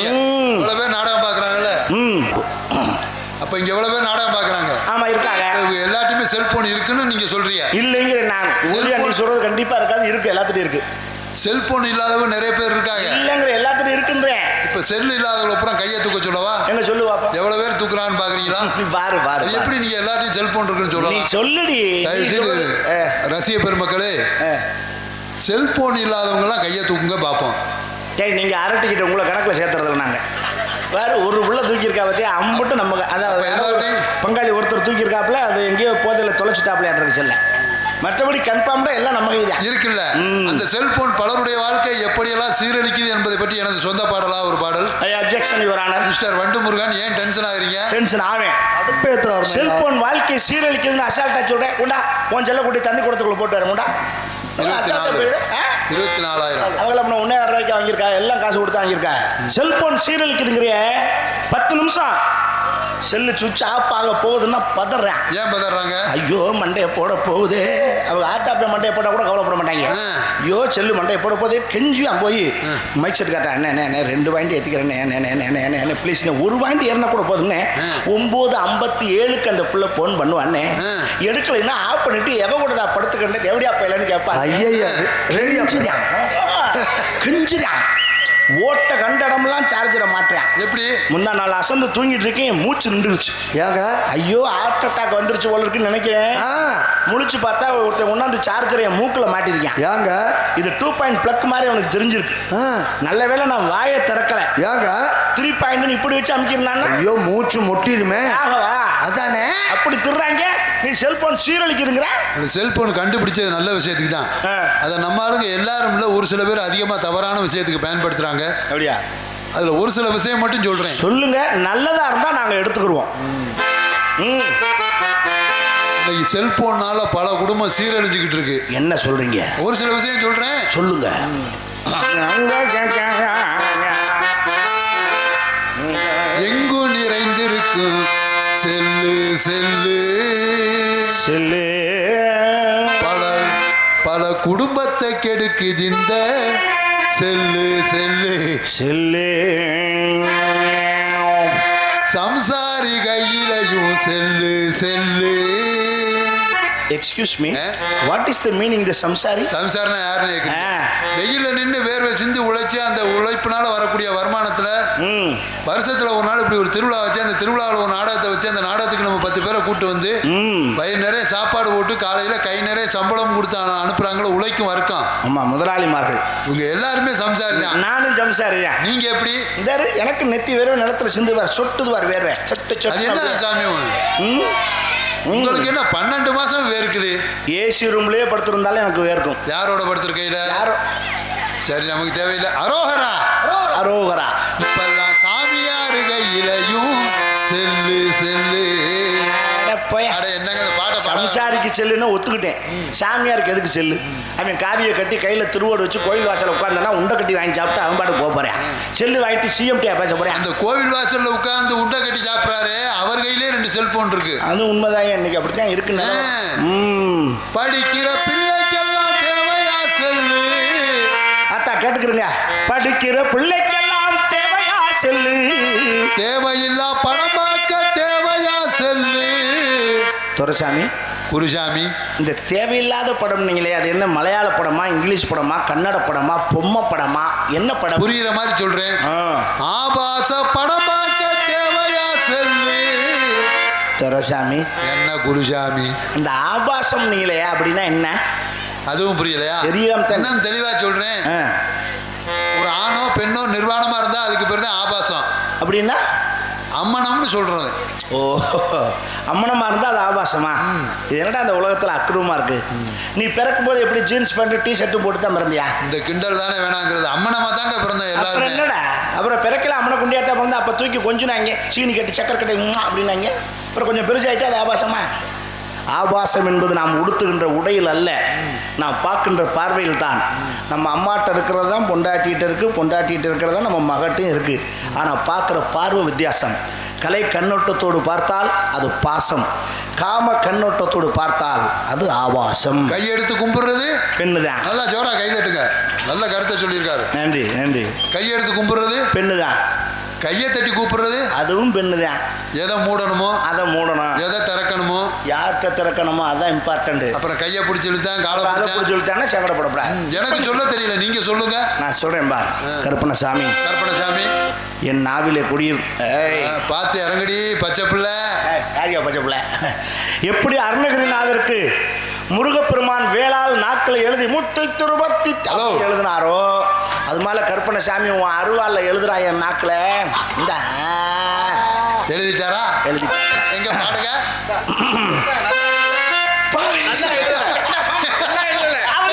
Speaker 1: இவ்வளவு பேர் நாடகம் பாக்குறாங்கல்ல. அப்ப இங்க எவ்வளவு பேர் நாடகம் பாக்குறாங்க?
Speaker 2: ஆமா இருக்காங்க.
Speaker 1: எல்லாத்தையுமே செல்போன் இருக்குன்னு நீங்க சொல்றீங்க.
Speaker 2: இல்லைங்கிற நான் நீ சொல்றது கண்டிப்பா இருக்காது. இருக்கு, எல்லாத்துலயும் இருக்கு.
Speaker 1: செல்போன் இல்லாதவங்க நிறைய பேர் இருக்காங்க.
Speaker 2: இல்லங்கிற எல்லாத்துலயும் இருக்குன்றேன்.
Speaker 1: இப்ப செல் இல்லாதவங்க அப்புறம் கையை தூக்க சொல்லவா?
Speaker 2: எங்க சொல்லு பாப்பா.
Speaker 1: எவ்வளவு பேர் தூக்குறான்னு பாக்குறீங்களா?
Speaker 2: பாரு
Speaker 1: எப்படி நீங்க எல்லாத்தையும் செல்போன் இருக்குன்னு சொல்லலாம்?
Speaker 2: நீ சொல்லுடி.
Speaker 1: ரசிக பெருமக்களே, செல்போன் இல்லாதவங்க எல்லாம் கையை தூக்குங்க பாப்போம்.
Speaker 2: நீங்க அரட்டிக்கிட்ட உங்களை கணக்குல சேர்த்துறதுல நாங்க வேற ஒரு உள்ள தூக்கியிருக்கா பத்தியா அம்பிட்டு நம்ம அதாவது பங்காளி ஒருத்தர் தூக்கியிருக்காப்புல அது எங்கேயோ போதையில தொலைச்சிட்டாப்லையாடுறது செல்ல. மற்றபடி கன்ஃபார்ம்டா எல்லாம் நம்ம கைதான் இருக்குல்ல.
Speaker 1: அந்த செல்போன் பலருடைய வாழ்க்கை எப்படியெல்லாம் சீரழிக்குது என்பதை பற்றி எனது சொந்த பாடலா ஒரு பாடல்.
Speaker 2: Objection your honour.
Speaker 1: Mister Vandu Murugan, ஏன் டென்ஷன் ஆகுறீங்க?
Speaker 2: டென்ஷன் ஆவேன். செல்போன் வாழ்க்கை சீரழிக்குதுன்னு அசால்ட்டா சொல்றேன். உண்டா உன் செல்ல கூட்டி தண்ணி குடத்துக்குள்ள போட்டு வரேன். உண்டா
Speaker 1: 24,000
Speaker 2: அவங்கள 1,000 ரூபாய்க்கு வாங்கியிருக்கா. எல்லாம் காசு கொடுத்து வாங்கியிருக்கா. செல்போன் சீரழிக்குதுங்கிற 10 நிமிஷம் செல்லு சுவிட்ச் ஆஃப் ஆக போகுதுன்னா பதறேன்.
Speaker 1: ஏன் பதறாங்க?
Speaker 2: ஐயோ மண்டையை போட போகுது. அவங்க ஆத்தாப்ப மண்டையை போட்டால் கூட கவலைப்பட மாட்டாங்க. ஐயோ செல்லு மண்டையை போட போதே கெஞ்சியும் போய் மைக் செட் காட்டேன். என்ன 2 வாண்டி ஏற்றிக்கிறேன் ப்ளீஸ். 1 வாண்டி ஏறினா கூட போதுங்க. 9:57 அந்த பிள்ளை ஃபோன் பண்ணுவானே. எடுக்கலைன்னா ஆஃப் பண்ணிட்டு எவ கூட நான் படுத்துக்கிட்டேன் எப்படியா போயிலன்னு கேட்பான். கெஞ்சிடான். ஓட்ட கண்ட இடம்லாம் சார்ஜரை மாட்டேன். எப்படி? முந்தா நாள் அசந்து தூங்கிட்டு இருக்கேன், மூச்சு நின்றுச்சு. ஏங்க? ஐயோ ஹார்ட் அட்டாக் வந்துருச்சு போல இருக்குன்னு நினைக்கிறேன். முழிச்சு பார்த்தா ஒருத்தன் கொண்டாந்து சார்ஜரை என் மூக்கில் மாட்டிருக்கேன். ஏங்க? இது 2 பிளக் மாதிரி அவனுக்கு தெரிஞ்சிருக்கு. நல்ல வேளை நான் வாயை திறக்கல. ஏங்க? 3 பாயிண்ட் இப்படி வச்சு அமைக்கிறான். ஐயோ மூச்சு முட்டிருமே. ஆகவா? அதானே அப்படி திருறாங்க. நீ செல்போன் சீரழிக்குதுங்கிற. அந்த
Speaker 1: செல்போன் கண்டுபிடிச்சது நல்ல விஷயத்துக்கு தான். அதை நம்ம ஆளுங்க எல்லாரும் இல்லை, ஒரு சில பேர் அதிகமாக தவறான விஷயத்துக்கு பயன்படுத்துறாங்க. அப்படியா? அதுல ஒரு சில விஷயம் மட்டும் சொல்றேன். சொல்லுங்க. நல்லதா இருந்தா நாங்க எடுத்துக்கிடுவோம். இன்னைக்கு செல்போன்னால பல குடும்பம் சீரழிஞ்சுக்கிட்டு இருக்கு. என்ன சொல்றீங்க? ஒரு சில விஷயம் சொல்றேன், சொல்லுங்க. எங்கும் நிறைந்திருக்கும் செல்லு செல்லு செல்லு பல குடும்பத்தை கெடுக்குது இந்த செல்லு செல்லு செல்லு. சம்சாரி கையிலையும் cell cell.
Speaker 2: Excuse me, what is the meaning தி சம்சாரி?
Speaker 1: சம்சாரனா யாருன்னு வெயில நின்று வேர்வை சிந்தி உழைச்சி அந்த உழைப்பினால வரக்கூடிய வருமானத்துல வருஷத்துல ஒரு நாள் இப்படி ஒரு திருவிழா வச்சு அந்த திருவிழாவில் ஒரு நாடகத்தை வச்சு அந்த நாடகத்துக்கு நம்ம 10 பேரை கூட்டு வந்து வயிறு நிறைய சாப்பாடு போட்டு காலையில கை நிறைய சம்பளம் கொடுத்து அனுப்புறாங்களோ உழைக்கும் வர்க்கம்.
Speaker 2: ஆமா, முதலாளிமார்கள் இவங்க
Speaker 1: எல்லாருமே சம்சாரி தான்.
Speaker 2: நானும் சம்சாரி தான். நீங்க எப்படி? எனக்கு நெத்தி வேர்வை நிலத்துல சிந்துவார், சொட்டுதுவார் வேர்வை. அது
Speaker 1: என்ன சாமி உங்களுக்கு? என்ன 12 மாசம் வேர்க்குது?
Speaker 2: ஏசி ரூம்லயே படுத்திருந்தாலும் எனக்கு வேர்க்கும்.
Speaker 1: யாரோட படுத்திருக்கையில? சரி நமக்கு தேவையில்லை. அரோகரா
Speaker 2: அரோகரா.
Speaker 1: இப்பெல்லாம் சாமியாரு கையிலையும் செல்லு செல்லு. அட என்னங்க இந்த பாட்டை
Speaker 2: சம்சாரிக்கு செல்லுன்னு ஒத்துக்கிட்டேன், சாமியாருக்கு எதுக்கு செல்லு? அவன் காவியை கட்டி கையில் திருவோடு வச்சு கோயில் வாசல் உட்கார்ந்தானா உண்டை கட்டி வாங்கி சாப்பிட்டு அவன் பாட்டு போக போறேன். செல்லு வாங்கிட்டு சிஎம்டியா பேச போறேன்.
Speaker 1: அந்த கோவில் வாசல்ல உட்கார்ந்து உண்டை கட்டி சாப்பிட்றாரு, அவர் கையிலே 2 செல்போன் இருக்கு.
Speaker 2: அது உண்மைதான், இன்னைக்கு அப்படித்தான் இருக்குன்னு.
Speaker 1: படிக்கிற பிள்ளைக்கெல்லாம் தேவையா செல்லு?
Speaker 2: அத்தா கேட்டுக்கிறங்க, படிக்கிற பிள்ளைக்கெல்லாம் தேவையா செல்லு?
Speaker 1: தேவையில்லா படம் பார்க்க தேவையா செல்லு?
Speaker 2: துரைசாமி,
Speaker 1: குருசாமி,
Speaker 2: இந்த தேவையில்லாத படம் நீங்களே, அது என்ன மலையாள படமா, இங்கிலீஷ் படமா, கன்னட படமா, பொம்மை படமா, என்ன படம்?
Speaker 1: புரியுற மாதிரி சொல்றேன். ஆபாச படம் பார்க்க தேவையா செல்லு?
Speaker 2: துரைசாமி,
Speaker 1: என்ன குருசாமி,
Speaker 2: இந்த ஆபாசம் நீங்களே அப்படின்னா என்ன?
Speaker 1: அதுவும் புரியலையா?
Speaker 2: தெரியாம
Speaker 1: என்ன தெளிவா சொல்றேன். ஒரு ஆணோ பெண்ணோ நிர்வாணமா இருந்தா அதுக்கு பேர் தான் ஆபாசம்.
Speaker 2: அப்படின்னா
Speaker 1: அம்மனம்னு சொல்றது.
Speaker 2: ஓ, அம்மனமா இருந்தா அது ஆபாசமா? இது என்னடா அந்த உலகத்துல அக்கிரமா இருக்கு. நீ பிறக்கும் போது எப்படி ஜீன்ஸ் பேண்ட் டி ஷர்ட் போட்டு தான் பிறந்தியா?
Speaker 1: இந்த கிண்டல் தானே வேணாங்கிறது. அம்மனமா தாங்க பிறந்த எல்லாரும்.
Speaker 2: என்னடா அப்புறம் பிறக்கல அம்மனை குண்டியாத்தான் பிறந்தா, அப்ப தூக்கி கொஞ்சினாங்க, சீனி கட்டி சக்கரை கட்டி அப்படின்னாங்க. அப்புறம் கொஞ்சம் பெருசாயிட்டா அது ஆபாசமா? ஆபாசம் என்பது நாம் உடுத்துகின்ற உடையில் அல்ல, நாம் பார்க்கின்ற பார்வையில் தான். நம்ம அம்மாட்ட இருக்கிறது தான் பொண்டாட்டிகிட்ட இருக்குது, பொண்டாட்டிகிட்ட இருக்கிறது தான் நம்ம மகட்டும் இருக்குது. ஆனால் பார்க்குற பார்வை வித்தியாசம். கலை கண்ணோட்டத்தோடு பார்த்தால் அது பாசம், காம கண்ணோட்டத்தோடு பார்த்தால் அது ஆபாசம்.
Speaker 1: கையெடுத்து கும்பிடுறது
Speaker 2: பெண்ணு தான்.
Speaker 1: நல்லா ஜோரா கை தட்டுங்க, நல்ல கருத்தை சொல்லியிருக்காரு.
Speaker 2: நன்றி நன்றி.
Speaker 1: கையெடுத்து கும்பிடுறது
Speaker 2: பெண்ணு தான்.
Speaker 1: கையை தட்டி கூப்பிடுறது அதுவும்
Speaker 2: பெண்ணு தான்.
Speaker 1: எதை மூடணுமோ அதை மூடணும், எதை திறக்கணுமோ யார்கிட்ட திறக்கணுமோ அதான் இம்பார்ட்டன்ட். அப்புறம் கையை பிடிச்சி இழுத்தான், காலை பிடிச்சி இழுத்தானே சங்கடப்படப்படாது. எனக்கு சொல்ல தெரியல, நீங்க சொல்லுங்க.
Speaker 2: நான் சொல்றேன் பார். கருப்பணசாமி,
Speaker 1: கருப்பணசாமி,
Speaker 2: என் நாவிலே குடியிரு.
Speaker 1: பார்த்து இறங்கடி பச்சை பிள்ளை.
Speaker 2: யாரியா பச்சை பிள்ளை? எப்படி அருணகிரிநாதருக்கு முருகப்பெருமான் வேளால் நாட்களை எழுதி முத்தை துருபத்தி எழுதினாரோ, அது மேல கருப்பணசாமி உன் அருவால எழுதுறா என் நாக்கில். இந்த
Speaker 1: எழுதிட்டாரா?
Speaker 2: எழுதிட்டாரா?
Speaker 1: எங்க பாடுங்க.
Speaker 2: அவர்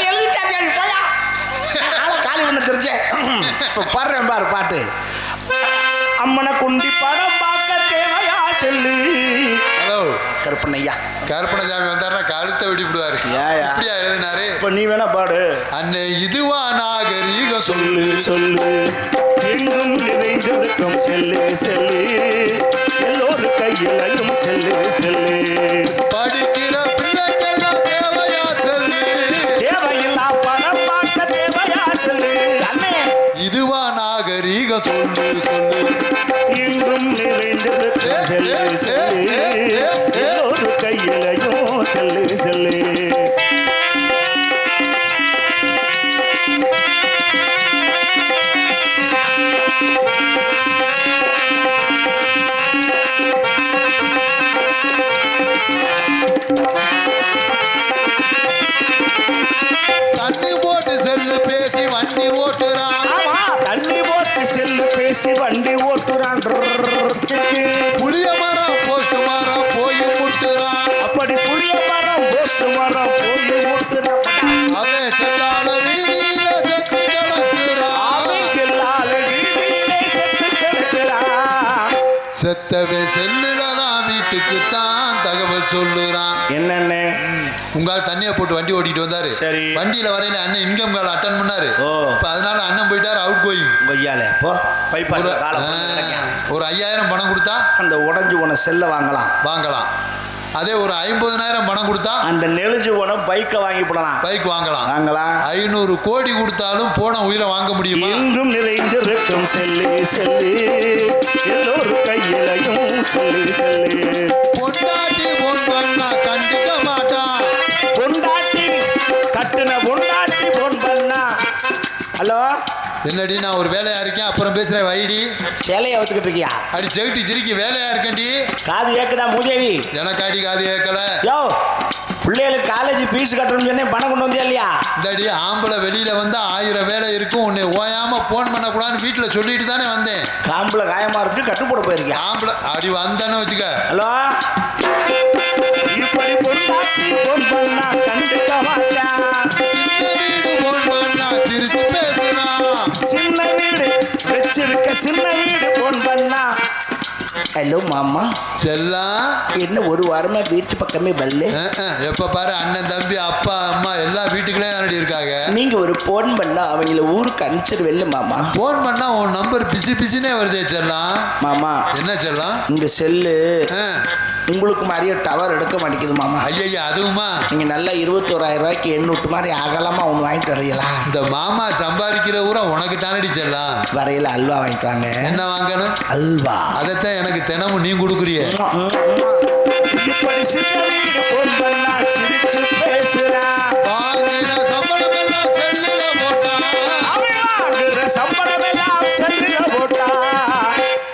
Speaker 2: எழுதிட்டாரு. காலி ஒண்ணு தெரிஞ்சே. இப்ப பாடுறேன் பாரு பாட்டு. அம்மனை குண்டி படம் பார்க்க தேவையா செல்லு.
Speaker 1: ஹலோ
Speaker 2: கருப்பண்ணையா,
Speaker 1: கருப்பணசாமி வந்தாருன்னா கழுத்தை வெட்டிவிடுவாரு. இப்படியா எழுதினாரு?
Speaker 2: இப்ப நீ வேணா பாடு.
Speaker 1: அண்ணே இதுவா நாகரீக
Speaker 2: சொல்லு சொல்லு, எங்கும் நிறைந்திருக்கும் செல்லு செல்லு, எல்லோரும் கையிலையும் செல்லு செல்லு.
Speaker 1: படிக்கிற பிள்ளைக்கெல்லாம் தேவையா செல்லு?
Speaker 2: தேவையில்லா படம் பார்க்க தேவையா செல்லு. அண்ணே
Speaker 1: இதுவா நாகரீக சொல்லு சொல்லு,
Speaker 2: எங்கும் நிறைந்திருக்கும் செல்லு செல்லு, எல்லோரும் கையிலையும் செல்லு செல்லு.
Speaker 1: தண்ணி போட்டு செல்லு பேசி வண்டி ஓட்டுறான்.
Speaker 2: தண்ணி போட்டு செல்லு பேசி வண்டி ஓட்டுறான்.
Speaker 1: புளிய மரம் போஸ்ட் மரம் போய் முட்டுறான்.
Speaker 2: அப்படி புளிய மரம் போஸ்ட் மரம் போய் முட்டுறான்.
Speaker 1: அவன் செல்லால வீதியில செத்து கிடக்குறான்.
Speaker 2: செல்லால வீதியிலே செத்து கிடக்குறான்.
Speaker 1: செத்தவன் செல்லுலதான் வீட்டுக்கு தான் தகவல் சொல்லுறான்.
Speaker 2: என்னன்னு
Speaker 1: உங்களால் தண்ணியை போட்டு வண்டி ஓட்டிட்டு வந்தாரு.
Speaker 2: சரி,
Speaker 1: வண்டியில வரையில அண்ணன் இன்கம் கால் அட்டன் பண்ணாரு. இப்ப அதனால அண்ணன் போயிட்டாரு அவுட் கோயிங்.
Speaker 2: கொய்யாலே போ பைபாஸ்
Speaker 1: ஒரு 5000 பணம் கொடுத்தா
Speaker 2: அந்த உடஞ்சு போன செல்ல
Speaker 1: வாங்கலாம். அதே ஒரு 50,000 பணம் கொடுத்தா அந்த
Speaker 2: நெளிஞ்சு போன பைக்கை வாங்கி போடலாம்.
Speaker 1: பைக் வாங்கலாம். 500 கோடி கொடுத்தாலும் போன உயிரை வாங்க முடியுமா?
Speaker 2: எங்கும் நிறைந்திருக்கும் செல்லு செல்லு, எல்லோரும் கையிலையும் செல்லு செல்லு.
Speaker 1: பொண்டாட்டி போன் பண்ணா கண்டிக்க மாட்டான்.
Speaker 2: பொண்டாட்டி கட்டுன பொண்டாட்டி போன் பண்ணா. ஹலோ,
Speaker 1: என்னடி நான் ஒரு வேலையா இருக்கேன், அப்புறம் பேசுறேன் வைடி.
Speaker 2: சேலையை ஒத்துக்கிட்டு இருக்கியா?
Speaker 1: அடி செவிட்டி சிரிக்கி வேலையா இருக்கேன்டி.
Speaker 2: காது கேக்குதா மூதேவி?
Speaker 1: எனக்கு அடி காது கேட்கல.
Speaker 2: யோ, பிள்ளைகளுக்கு காலேஜ் ஃபீஸ் கட்டணும்னு சொன்னேன், பணம் கொண்டு வந்தியா இல்லையா?
Speaker 1: இந்தடி ஆம்பளை வெளியில வந்தா 1000 வேலை இருக்கும், உன்னை ஓயாம போன் பண்ணக்கூடாதுன்னு வீட்டுல சொல்லிட்டு தானே வந்தேன்.
Speaker 2: காம்பளை காயமா இருக்கு, கட்டுப்போட போயிருக்கேன்.
Speaker 1: ஆம்பளை அடி வந்தானே வச்சுக்க.
Speaker 2: ஹலோ, இப்படி பொண்டாட்டி போன் பண்ணா கண்டுக்க மாட்டான்.
Speaker 1: வீடு போன் பண்ணா திருச்சி பேசுறான்.
Speaker 2: சின்ன வீடு வச்சிருக்க சின்ன வீடு போன் பண்ணா. ஹலோ மாமா.
Speaker 1: செல்லாம்
Speaker 2: என்ன ஒரு வாரமா வீட்டு பக்கமே வரல?
Speaker 1: எப்ப பாரு அண்ணன் தம்பி அப்பா அம்மா எல்லாம் வீட்டுக்குள்ளே தானடி இருக்காங்க.
Speaker 2: நீங்க ஒரு போன் பண்ணா அவங்கள ஊருக்கு அனுப்பிச்சிருவல்ல மாமா.
Speaker 1: போன் பண்ணா உன் நம்பர் பிசி பிசினே வருதே செல்லாம்.
Speaker 2: மாமா
Speaker 1: என்ன செல்லாம்?
Speaker 2: இந்த செல்லு உங்களுக்கு மாதிரியே டவர் எடுக்க மாட்டேங்குது மாமா.
Speaker 1: ஐயா அதுவுமா?
Speaker 2: நீங்க நல்லா 21,000 ரூபாய்க்கு எண்ணூட்டு மாதிரி அகலமா ஒன்று வாங்கிட்டு வரையலா?
Speaker 1: இந்த மாமா சம்பாதிக்கிற ஊரா உனக்கு தானடி செல்லாம்.
Speaker 2: வரையில அல்வா வாங்கிட்டு வாங்க.
Speaker 1: என்ன வாங்கணும்?
Speaker 2: அல்வா.
Speaker 1: அதைத்தான் எனக்கு தினமும் நீ கொடுக்குறிய.
Speaker 2: இப்படி சின்ன வீடு போன் பண்ணா சிரிச்சு பேசுறா.
Speaker 1: சம்பளம் எல்லாம் செல்லுல போட்டா.
Speaker 2: சம்பளம் எல்லாம் செல்லுல போட்டா.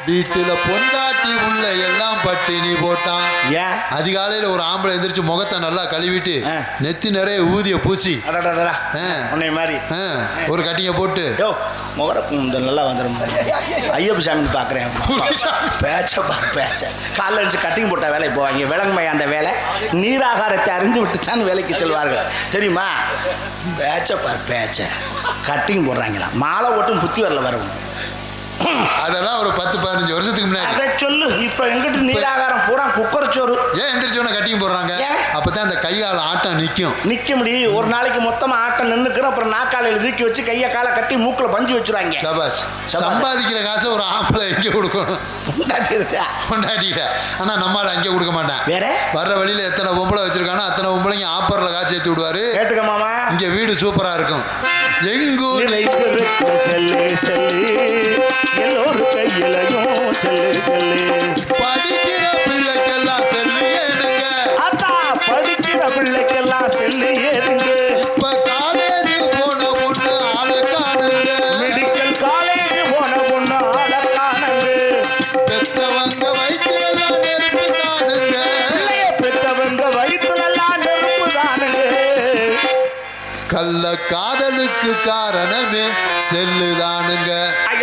Speaker 1: வீட்டுல பொண்டாட்டி உள்ள எல்லாம் பட்டினி போட்டான்.
Speaker 2: ஏன்? அதிகாலையில
Speaker 1: ஒரு ஆம்பளை எந்திரிச்சு முகத்தை நல்லா கழுவிட்டு நெத்தி நிறைய ஊதிய பூசி
Speaker 2: உன்னை மாதிரி
Speaker 1: ஒரு கட்டிங்க போட்டு
Speaker 2: முகர நல்லா வந்துடும். ஐயப்ப சாமி பாக்குறேன். பேச்ச காலைல இருந்துச்சு கட்டிங் போட்ட வேலை போவாங்க. விலங்குமையா அந்த வேலை நீராகாரத்தை அறிந்து விட்டு தான் வேலைக்கு செல்வார்கள் தெரியுமா? பேச்ச கட்டிங் போடுறாங்களா? மாலை ஓட்டும் புத்தி வரல வரும்.
Speaker 1: அதெல்லாம் ஒரு 10-15 வருஷத்துக்கு முன்னாடி.
Speaker 2: அதை சொல்லு. இப்ப எங்கிட்ட நீராகாரம் பூரா குக்கர் சோறு.
Speaker 1: ஏன் எந்திரிச்சோன்னு கட்டிங் போடுறாங்க? அப்பதான் அந்த கையால ஆட்டம் நிக்க முடியும்.
Speaker 2: ஒரு நாளைக்கு மொத்தமா ஆட்டம் நின்னுக்கிறோம். அப்புறம் நாக்காலையில தூக்கி வச்சு கையை காலை கட்டி மூக்குல பஞ்சு வச்சுருவாங்க.
Speaker 1: சபாஷ். சம்பாதிக்கிற காசை ஒரு ஆம்பளை எங்க கொடுக்கணும்? கொண்டாட்டிட்ட. ஆனா நம்மளால அங்கே கொடுக்க மாட்டேன். வேற வர்ற வழியில எத்தனை பொம்பளை வச்சிருக்கானோ அத்தனை பொம்பளைங்க ஆப்பர்ல காசு ஏற்றி விடுவாரு. கேட்டுக்க மாமா. இங்க வீடு சூப்பரா இருக்கும். எங்கூர்
Speaker 2: எல்லோரும் கையிலையும் செல்லு
Speaker 1: படிக்கிற பிள்ளைக்கெல்லாம் செல்லு ஏனுங்க.
Speaker 2: அத்தா படிக்கிற பிள்ளைக்கெல்லாம் செல்லு ஏனுங்க.
Speaker 1: இப்ப காலேஜ் போன பொண்ணு ஆளை காணுங்க.
Speaker 2: மெடிக்கல் காலேஜ் போன பொண்ணு ஆளை காணுங்க.
Speaker 1: பெத்தவங்க வயிற்றுலாம் நெருப்பு தானுங்க.
Speaker 2: பெத்தவங்க வயிற்றுலாம் நெருப்பு தானுங்க.
Speaker 1: கள்ள காதலுக்கு காரணமே செல்லுதானுங்க.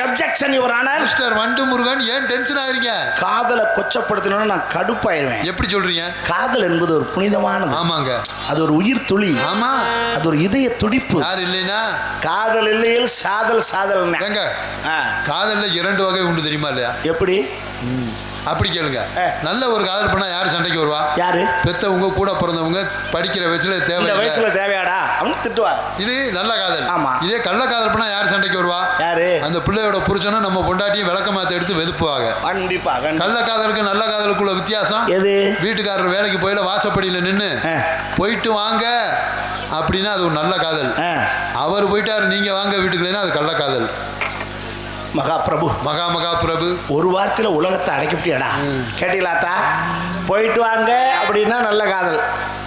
Speaker 2: Objection your honour.
Speaker 1: Mister Vandu Murugan ஏன் டென்ஷன் ஆகிறீங்க?
Speaker 2: காதலை கொச்சப்படுத்தணும்னு நான் கடுப்பாயிருவேன்.
Speaker 1: எப்படி சொல்றீங்க?
Speaker 2: காதல் என்பது ஒரு புனிதமானது.
Speaker 1: ஆமாங்க.
Speaker 2: அது ஒரு உயிர் துளி. ஆமா. அது ஒரு இதய துடிப்பு.
Speaker 1: யார் இல்லைன்னா
Speaker 2: காதல் இல்லையில் சாதல் சாதல்.
Speaker 1: காதல்ல 2 வகை உண்டு தெரியுமா இல்லையா? எப்படி? அப்படி கேளுங்க. நல்ல ஒரு காதல் பண்ணா யாரு சண்டைக்கு வருவா? யாரு? பெத்தவங்க கூட பிறந்தவங்க படிக்கிற வயசுல தேவையாடா அவங்க திட்டுவா. இது நல்ல காதல். ஆமா. இதே கள்ள காதல் பண்ணா யாரு சண்டைக்கு வருவா? யாரு? அந்த பிள்ளையோட புருஷனும் நம்ம பொண்டாட்டியும் விளக்க மாத்த எடுத்து வெதுப்புவாங்க. கண்டிப்பா. கள்ள காதலுக்கு நல்ல காதலுக்குள்ள வித்தியாசம் எது? வீட்டுக்காரர் வேலைக்கு போயில வாசப்படியில நின்று போயிட்டு வாங்க அப்படின்னா அது ஒரு நல்ல காதல். அவர் போயிட்டாரு நீங்க வாங்க வீட்டுக்குள்ளேன்னா அது கள்ள காதல். மகாபிரபு மகாபிரபு ஒரு வாரத்தில் உலகத்தை அடைக்கப்பட்டியாடா. கேட்டீங்களாத்தா? போயிட்டு வாங்க அப்படின்னா நல்ல காதல்,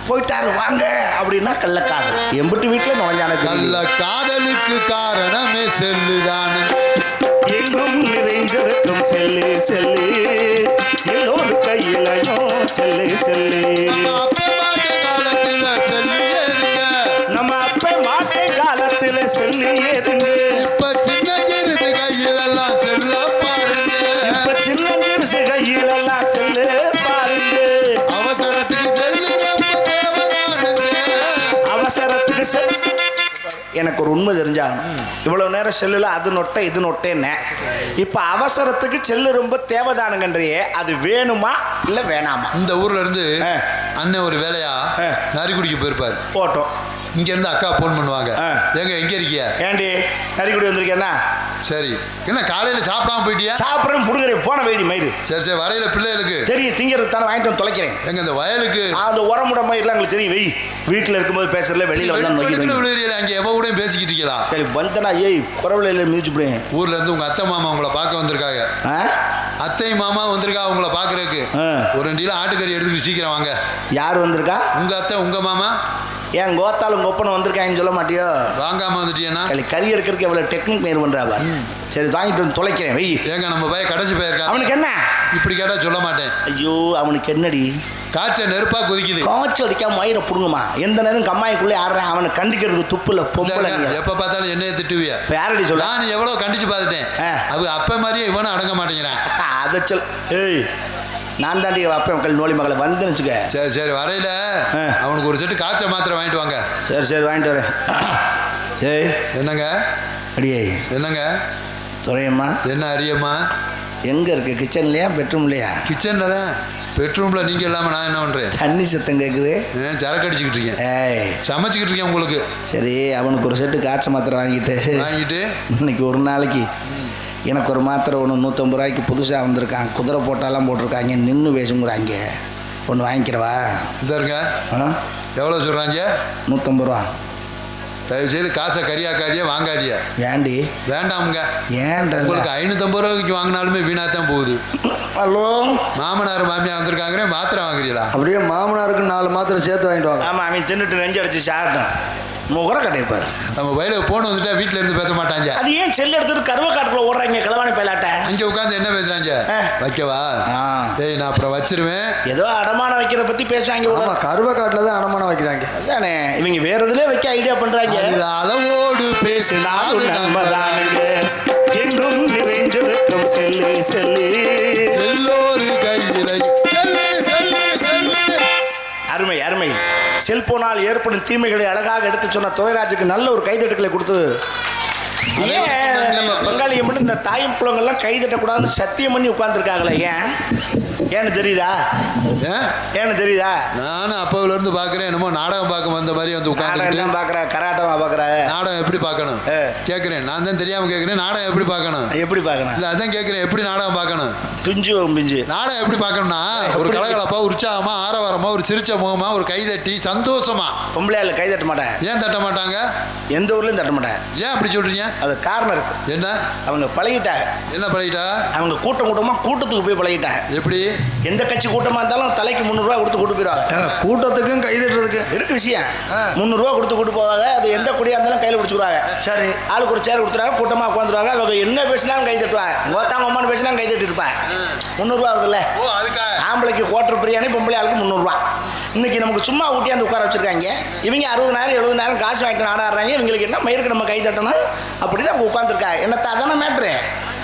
Speaker 1: போயிட்டாரு வாங்க அப்படின்னா கள்ள காதல். எம்பிட்டு வீட்டில் நுழைஞ்சான கள்ள காதலுக்கு காரணமே செல்லுதானு. எங்கும் நிறைந்திருக்கும் செல்லு செல்லு எல்லோரும் கையிலையும் செல்லு செல்லு. காலத்தில் செல்லு ஏறுங்க. நம்ம அப்ப மாட்டை காலத்தில் செல்லு ஏறுங்க. இப்ப சின்ன கையிலெல்லாம் செல்ல பாருங்க. இப்ப சின்ன கையிலெல்லாம் செல்லு பாருங்க. அவசரத்துக்கு செல்லு அவசரத்துக்கு செல்லு. எனக்கு ஒரு உண்மை தெரிஞ்சாகணும். இவ்வளவு நேரம் செல்லுல அது நொட்டை இது நொட்டேன்னு. இப்ப அவசரத்துக்கு செல்லு ரொம்ப தேவைதானுங்கன்றையே. அது வேணுமா இல்ல வேணாமா? இந்த ஊர்ல இருந்து அண்ணன் ஒரு வேலையா நரிக்குடிக்கு போயிருப்பாரு. போட்டோம். இங்க இருந்து அக்கா போன் பண்ணுவாங்க. எங்க எங்க இருக்கியா? ஏண்டி நரிக்குடி வந்திருக்கேன்னா? சரி. என்ன காலையில சாப்பிடாம போயிட்டியா? சாப்பிட்றேன் புடுங்குறேன் போன வெயிடி மயிறு. சரி சரி. வரையில பிள்ளைகளுக்கு தெரியும் திங்கிறது தானே வாங்கிட்டு வந்து தொலைக்கிறேன். எங்க இந்த வயலுக்கு அந்த உரமுட மயிரெலாம் எங்களுக்கு தெரியும். வெய் வீட்டில் இருக்கும்போது பேசுறதுல வெளியில வந்து அங்கே எவ்வளோ கூட பேசிக்கிட்டு இருக்கீங்களா? சரி வந்தனா ஏய் குறவில மிதிச்சு போடுவேன். ஊர்ல இருந்து உங்க அத்தை மாமா உங்களை பார்க்க வந்திருக்காங்க. அத்தை மாமா வந்திருக்கா உங்களை பாக்குறதுக்கு. ஒரு 2 கிலோ ஆட்டுக்கறி எடுத்துட்டு சீக்கிரம் வாங்க. யார் வந்திருக்கா? உங்க அத்தை உங்க மாமா. ஏன் கோத்தாலும் உங்க ஒப்பனை வந்திருக்காங்கன்னு சொல்ல மாட்டியோ? வாங்காம வந்துட்டியன்னா கறி எடுக்கிறதுக்கு எவ்வளவு டெக்னிக் மேர் பண்றாவா? சரி வாங்கிட்டு வந்து தொலைக்கிறேன். வெய் ஏங்க நம்ம பையன் கடைசி போயிருக்கான். அவனுக்கு என்ன இப்படி கேட்டா சொல்ல மாட்டேன். ஐயோ அவனுக்கு என்னடி காய்ச்ச நெருப்பா கொதிக்குது. காய்ச்சல் அடிக்காம மயிரை புடுங்குமா? எந்த நேரம் கம்மாய்க்குள்ளே ஆடுறேன். அவனை கண்டிக்கிறதுக்கு துப்புல பொம்பளை. எப்ப பார்த்தாலும் என்னைய திட்டுவியா? யாரடி சொல்ல? நான் எவ்வளவு கண்டிச்சு பார்த்துட்டேன். அது அப்ப மாதிரியே இவனும் அடங்க மாட்டேங்கிறான். அதை சொல். ஏய் நான் தாண்டி அப்ப மக்கள் நோலி மகளை வந்துன்னு வச்சுக்க. சரி சரி. வரையில அவனுக்கு ஒரு செட்டு காய்ச்ச மாத்திரை வாங்கிட்டு வாங்க. சரி சரி வாங்கிட்டு வரேன். ஏய் என்னங்க
Speaker 2: அடியே
Speaker 1: என்னங்க
Speaker 2: துறையம்மா,
Speaker 1: என்ன அரியம்மா?
Speaker 2: எங்கே இருக்கு? கிச்சன்லையா பெட்ரூம்லையா?
Speaker 1: கிச்சனில் தான். பெட்ரூமில் நீங்கள் இல்லாமல் நான் என்ன பண்ணுறேன்?
Speaker 2: தண்ணி சத்தம் கேட்குது.
Speaker 1: சரக்கு அடிச்சுக்கிட்டு இருக்கேன்.
Speaker 2: ஏய்,
Speaker 1: சமைச்சிக்கிட்டு இருக்கேன் உங்களுக்கு.
Speaker 2: சரி, அவனுக்கு ஒரு செட்டு காய்ச்ச மாத்திரை வாங்கிட்டு இன்னைக்கு ஒரு நாளைக்கு எனக்கு ஒரு மாத்திரை ஒன்று 150 ரூபாய்க்கு புதுசாக வந்திருக்கான். குதிரை போட்டாலாம் போட்டிருக்காங்க, நின்று பேசுங்கிறாங்க. ஒன்று வாங்கிக்கிறவா?
Speaker 1: இந்த இருங்க. எவ்வளோ சொல்கிறாங்க?
Speaker 2: 150 ரூபா.
Speaker 1: தயவுசெய்து காசை கறியாக்காதியா, வாங்காதியா.
Speaker 2: ஏண்டி?
Speaker 1: வேண்டாமுங்க.
Speaker 2: ஏன்
Speaker 1: உங்களுக்கு 550 ரூபாய்க்கு வாங்கினாலுமே வீணாக தான் போகுது.
Speaker 2: ஹலோ,
Speaker 1: மாமனார் மாமியார் வந்திருக்காங்க, மாத்திரை வாங்குறீங்களா?
Speaker 4: அப்படியே மாமனாருக்கு 4 மாத்திரை சேர்த்து வாங்கிட்டு வாங்க.
Speaker 2: ஆமாம், அவன் தின்னுட்டு நெஞ்சு அடிச்சு சாப்பிட்டான். முகர கடைப்பார்.
Speaker 1: நம்ம வயலுக்கு போன் வந்துட்டா வீட்டில் இருந்து பேச மாட்டாங்க.
Speaker 2: அது ஏன் செல் எடுத்துட்டு கருவ காட்டுக்குள்ள ஓடுறாங்க கிளவாணி பயிலாட்ட?
Speaker 1: அங்கே உட்காந்து என்ன பேசுறாங்க? வைக்கவா? ஏய், நான் அப்புறம் வச்சிருவேன்.
Speaker 2: ஏதோ அடமானம் வைக்கிறத பத்தி பேசுவாங்க.
Speaker 4: ஆமா, கருவக்காட்டில் தான் அடமானம் வைக்கிறாங்க.
Speaker 2: அதானே, இவங்க வேற இதுல வைக்க ஐடியா பண்றாங்க.
Speaker 1: அளவோடு பேசினாலும்
Speaker 2: என்றும் நிறைந்திருக்கும் செல்லு செல்லு
Speaker 1: எல்லோரும் கையிலை.
Speaker 2: அருமை அருமை. செல்போனால் ஏற்படும் தீமைகளை அழகாக எடுத்து சொன்ன துரைராஜுக்கு நல்ல ஒரு கைதட்டுக்களை கொடுத்து, ஏன் நம்ம பங்காளியை மட்டும் இந்த தாயும் குளங்கள்லாம் கைதட்டக்கூடாதுன்னு சத்தியம் பண்ணி உட்கார்ந்துருக்காங்களே? ஏன்னு தெரியுதா? ஏன்னு தெரியுதா?
Speaker 1: நானும் அப்போல இருந்து பாக்குறேன், என்னமோ நாடகம் பார்க்க வந்த மாதிரி வந்து உட்கார்ந்து
Speaker 2: பாக்குற கராட்டமா பாக்குற.
Speaker 1: நாடகம் எப்படி பார்க்கணும் கேட்கிறேன். நான் தான் தெரியாம கேட்கிறேன். நாடகம் எப்படி பார்க்கணும்?
Speaker 2: எப்படி பார்க்கணும்?
Speaker 1: இல்ல, அதான் கேட்கிறேன். எப்படி நாடகம் பார்க்கணும்?
Speaker 2: பிஞ்சு பிஞ்சு
Speaker 1: நாடகம் எப்படி பார்க்கணும்னா, ஒரு கலகலப்பா, உற்சாகமா, ஆரவாரமா, ஒரு சிரிச்ச முகமா, ஒரு கைதட்டி சந்தோஷமா.
Speaker 2: பொம்பளையால கை தட்ட மாட்டேன்.
Speaker 1: ஏன் தட்ட மாட்டாங்க?
Speaker 2: எந்த ஊர்லயும் தட்ட மாட்டேன்.
Speaker 1: ஏன் அப்படி சொல்றீங்க?
Speaker 2: அது காரணம் இருக்கு.
Speaker 1: என்ன?
Speaker 2: அவங்க பழகிட்டாங்க.
Speaker 1: என்ன பழகிட்டா?
Speaker 2: அவங்க கூட்டமா கூட்டத்துக்கு போய் பழகிட்டாங்க.
Speaker 1: எப்படி?
Speaker 2: எந்த கட்சி கூட்டமா இருந்தாலும் தலைக்கு 300 ரூபா கொடுத்து கூட்டு போயிடுவாங்க.
Speaker 4: கூட்டத்துக்கும் கைதட்டுறதுக்கு
Speaker 2: இருக்கு விஷயம். 300 ரூபா கொடுத்து கூட்டு போவாங்க. அது எந்த குடியா இருந்தாலும் கையில பிடிச்சிருவாங்க.
Speaker 4: சரி,
Speaker 2: ஆளுக்கு ஒரு சேர் கொடுத்துருவாங்க. கூட்டமா உட்காந்துருவாங்க. அவங்க என்ன பேசினாலும் கை தட்டுவாங்க. கோத்தாங்க அம்மானு பேசினாலும் கை தட்டி இருப்பாங்க. 300 ரூபா வருதுல்ல. ஆம்பளைக்கு குவார்டர் பிரியாணி, பொம்பளை ஆளுக்கு 300 ரூபா. இன்னைக்கு நமக்கு சும்மா ஊட்டியாந்து உட்கார வச்சிருக்காங்க. இவங்க 60,000 70,000 காசு வாங்கிட்டு ஆடாடுறாங்க. இவங்களுக்கு என்ன மயிருக்கு நம்ம கை தட்டணும் அப்படின்னு அவங்க உட்காந்துருக்காங்க. என்னத்த அதான மேட்ரு.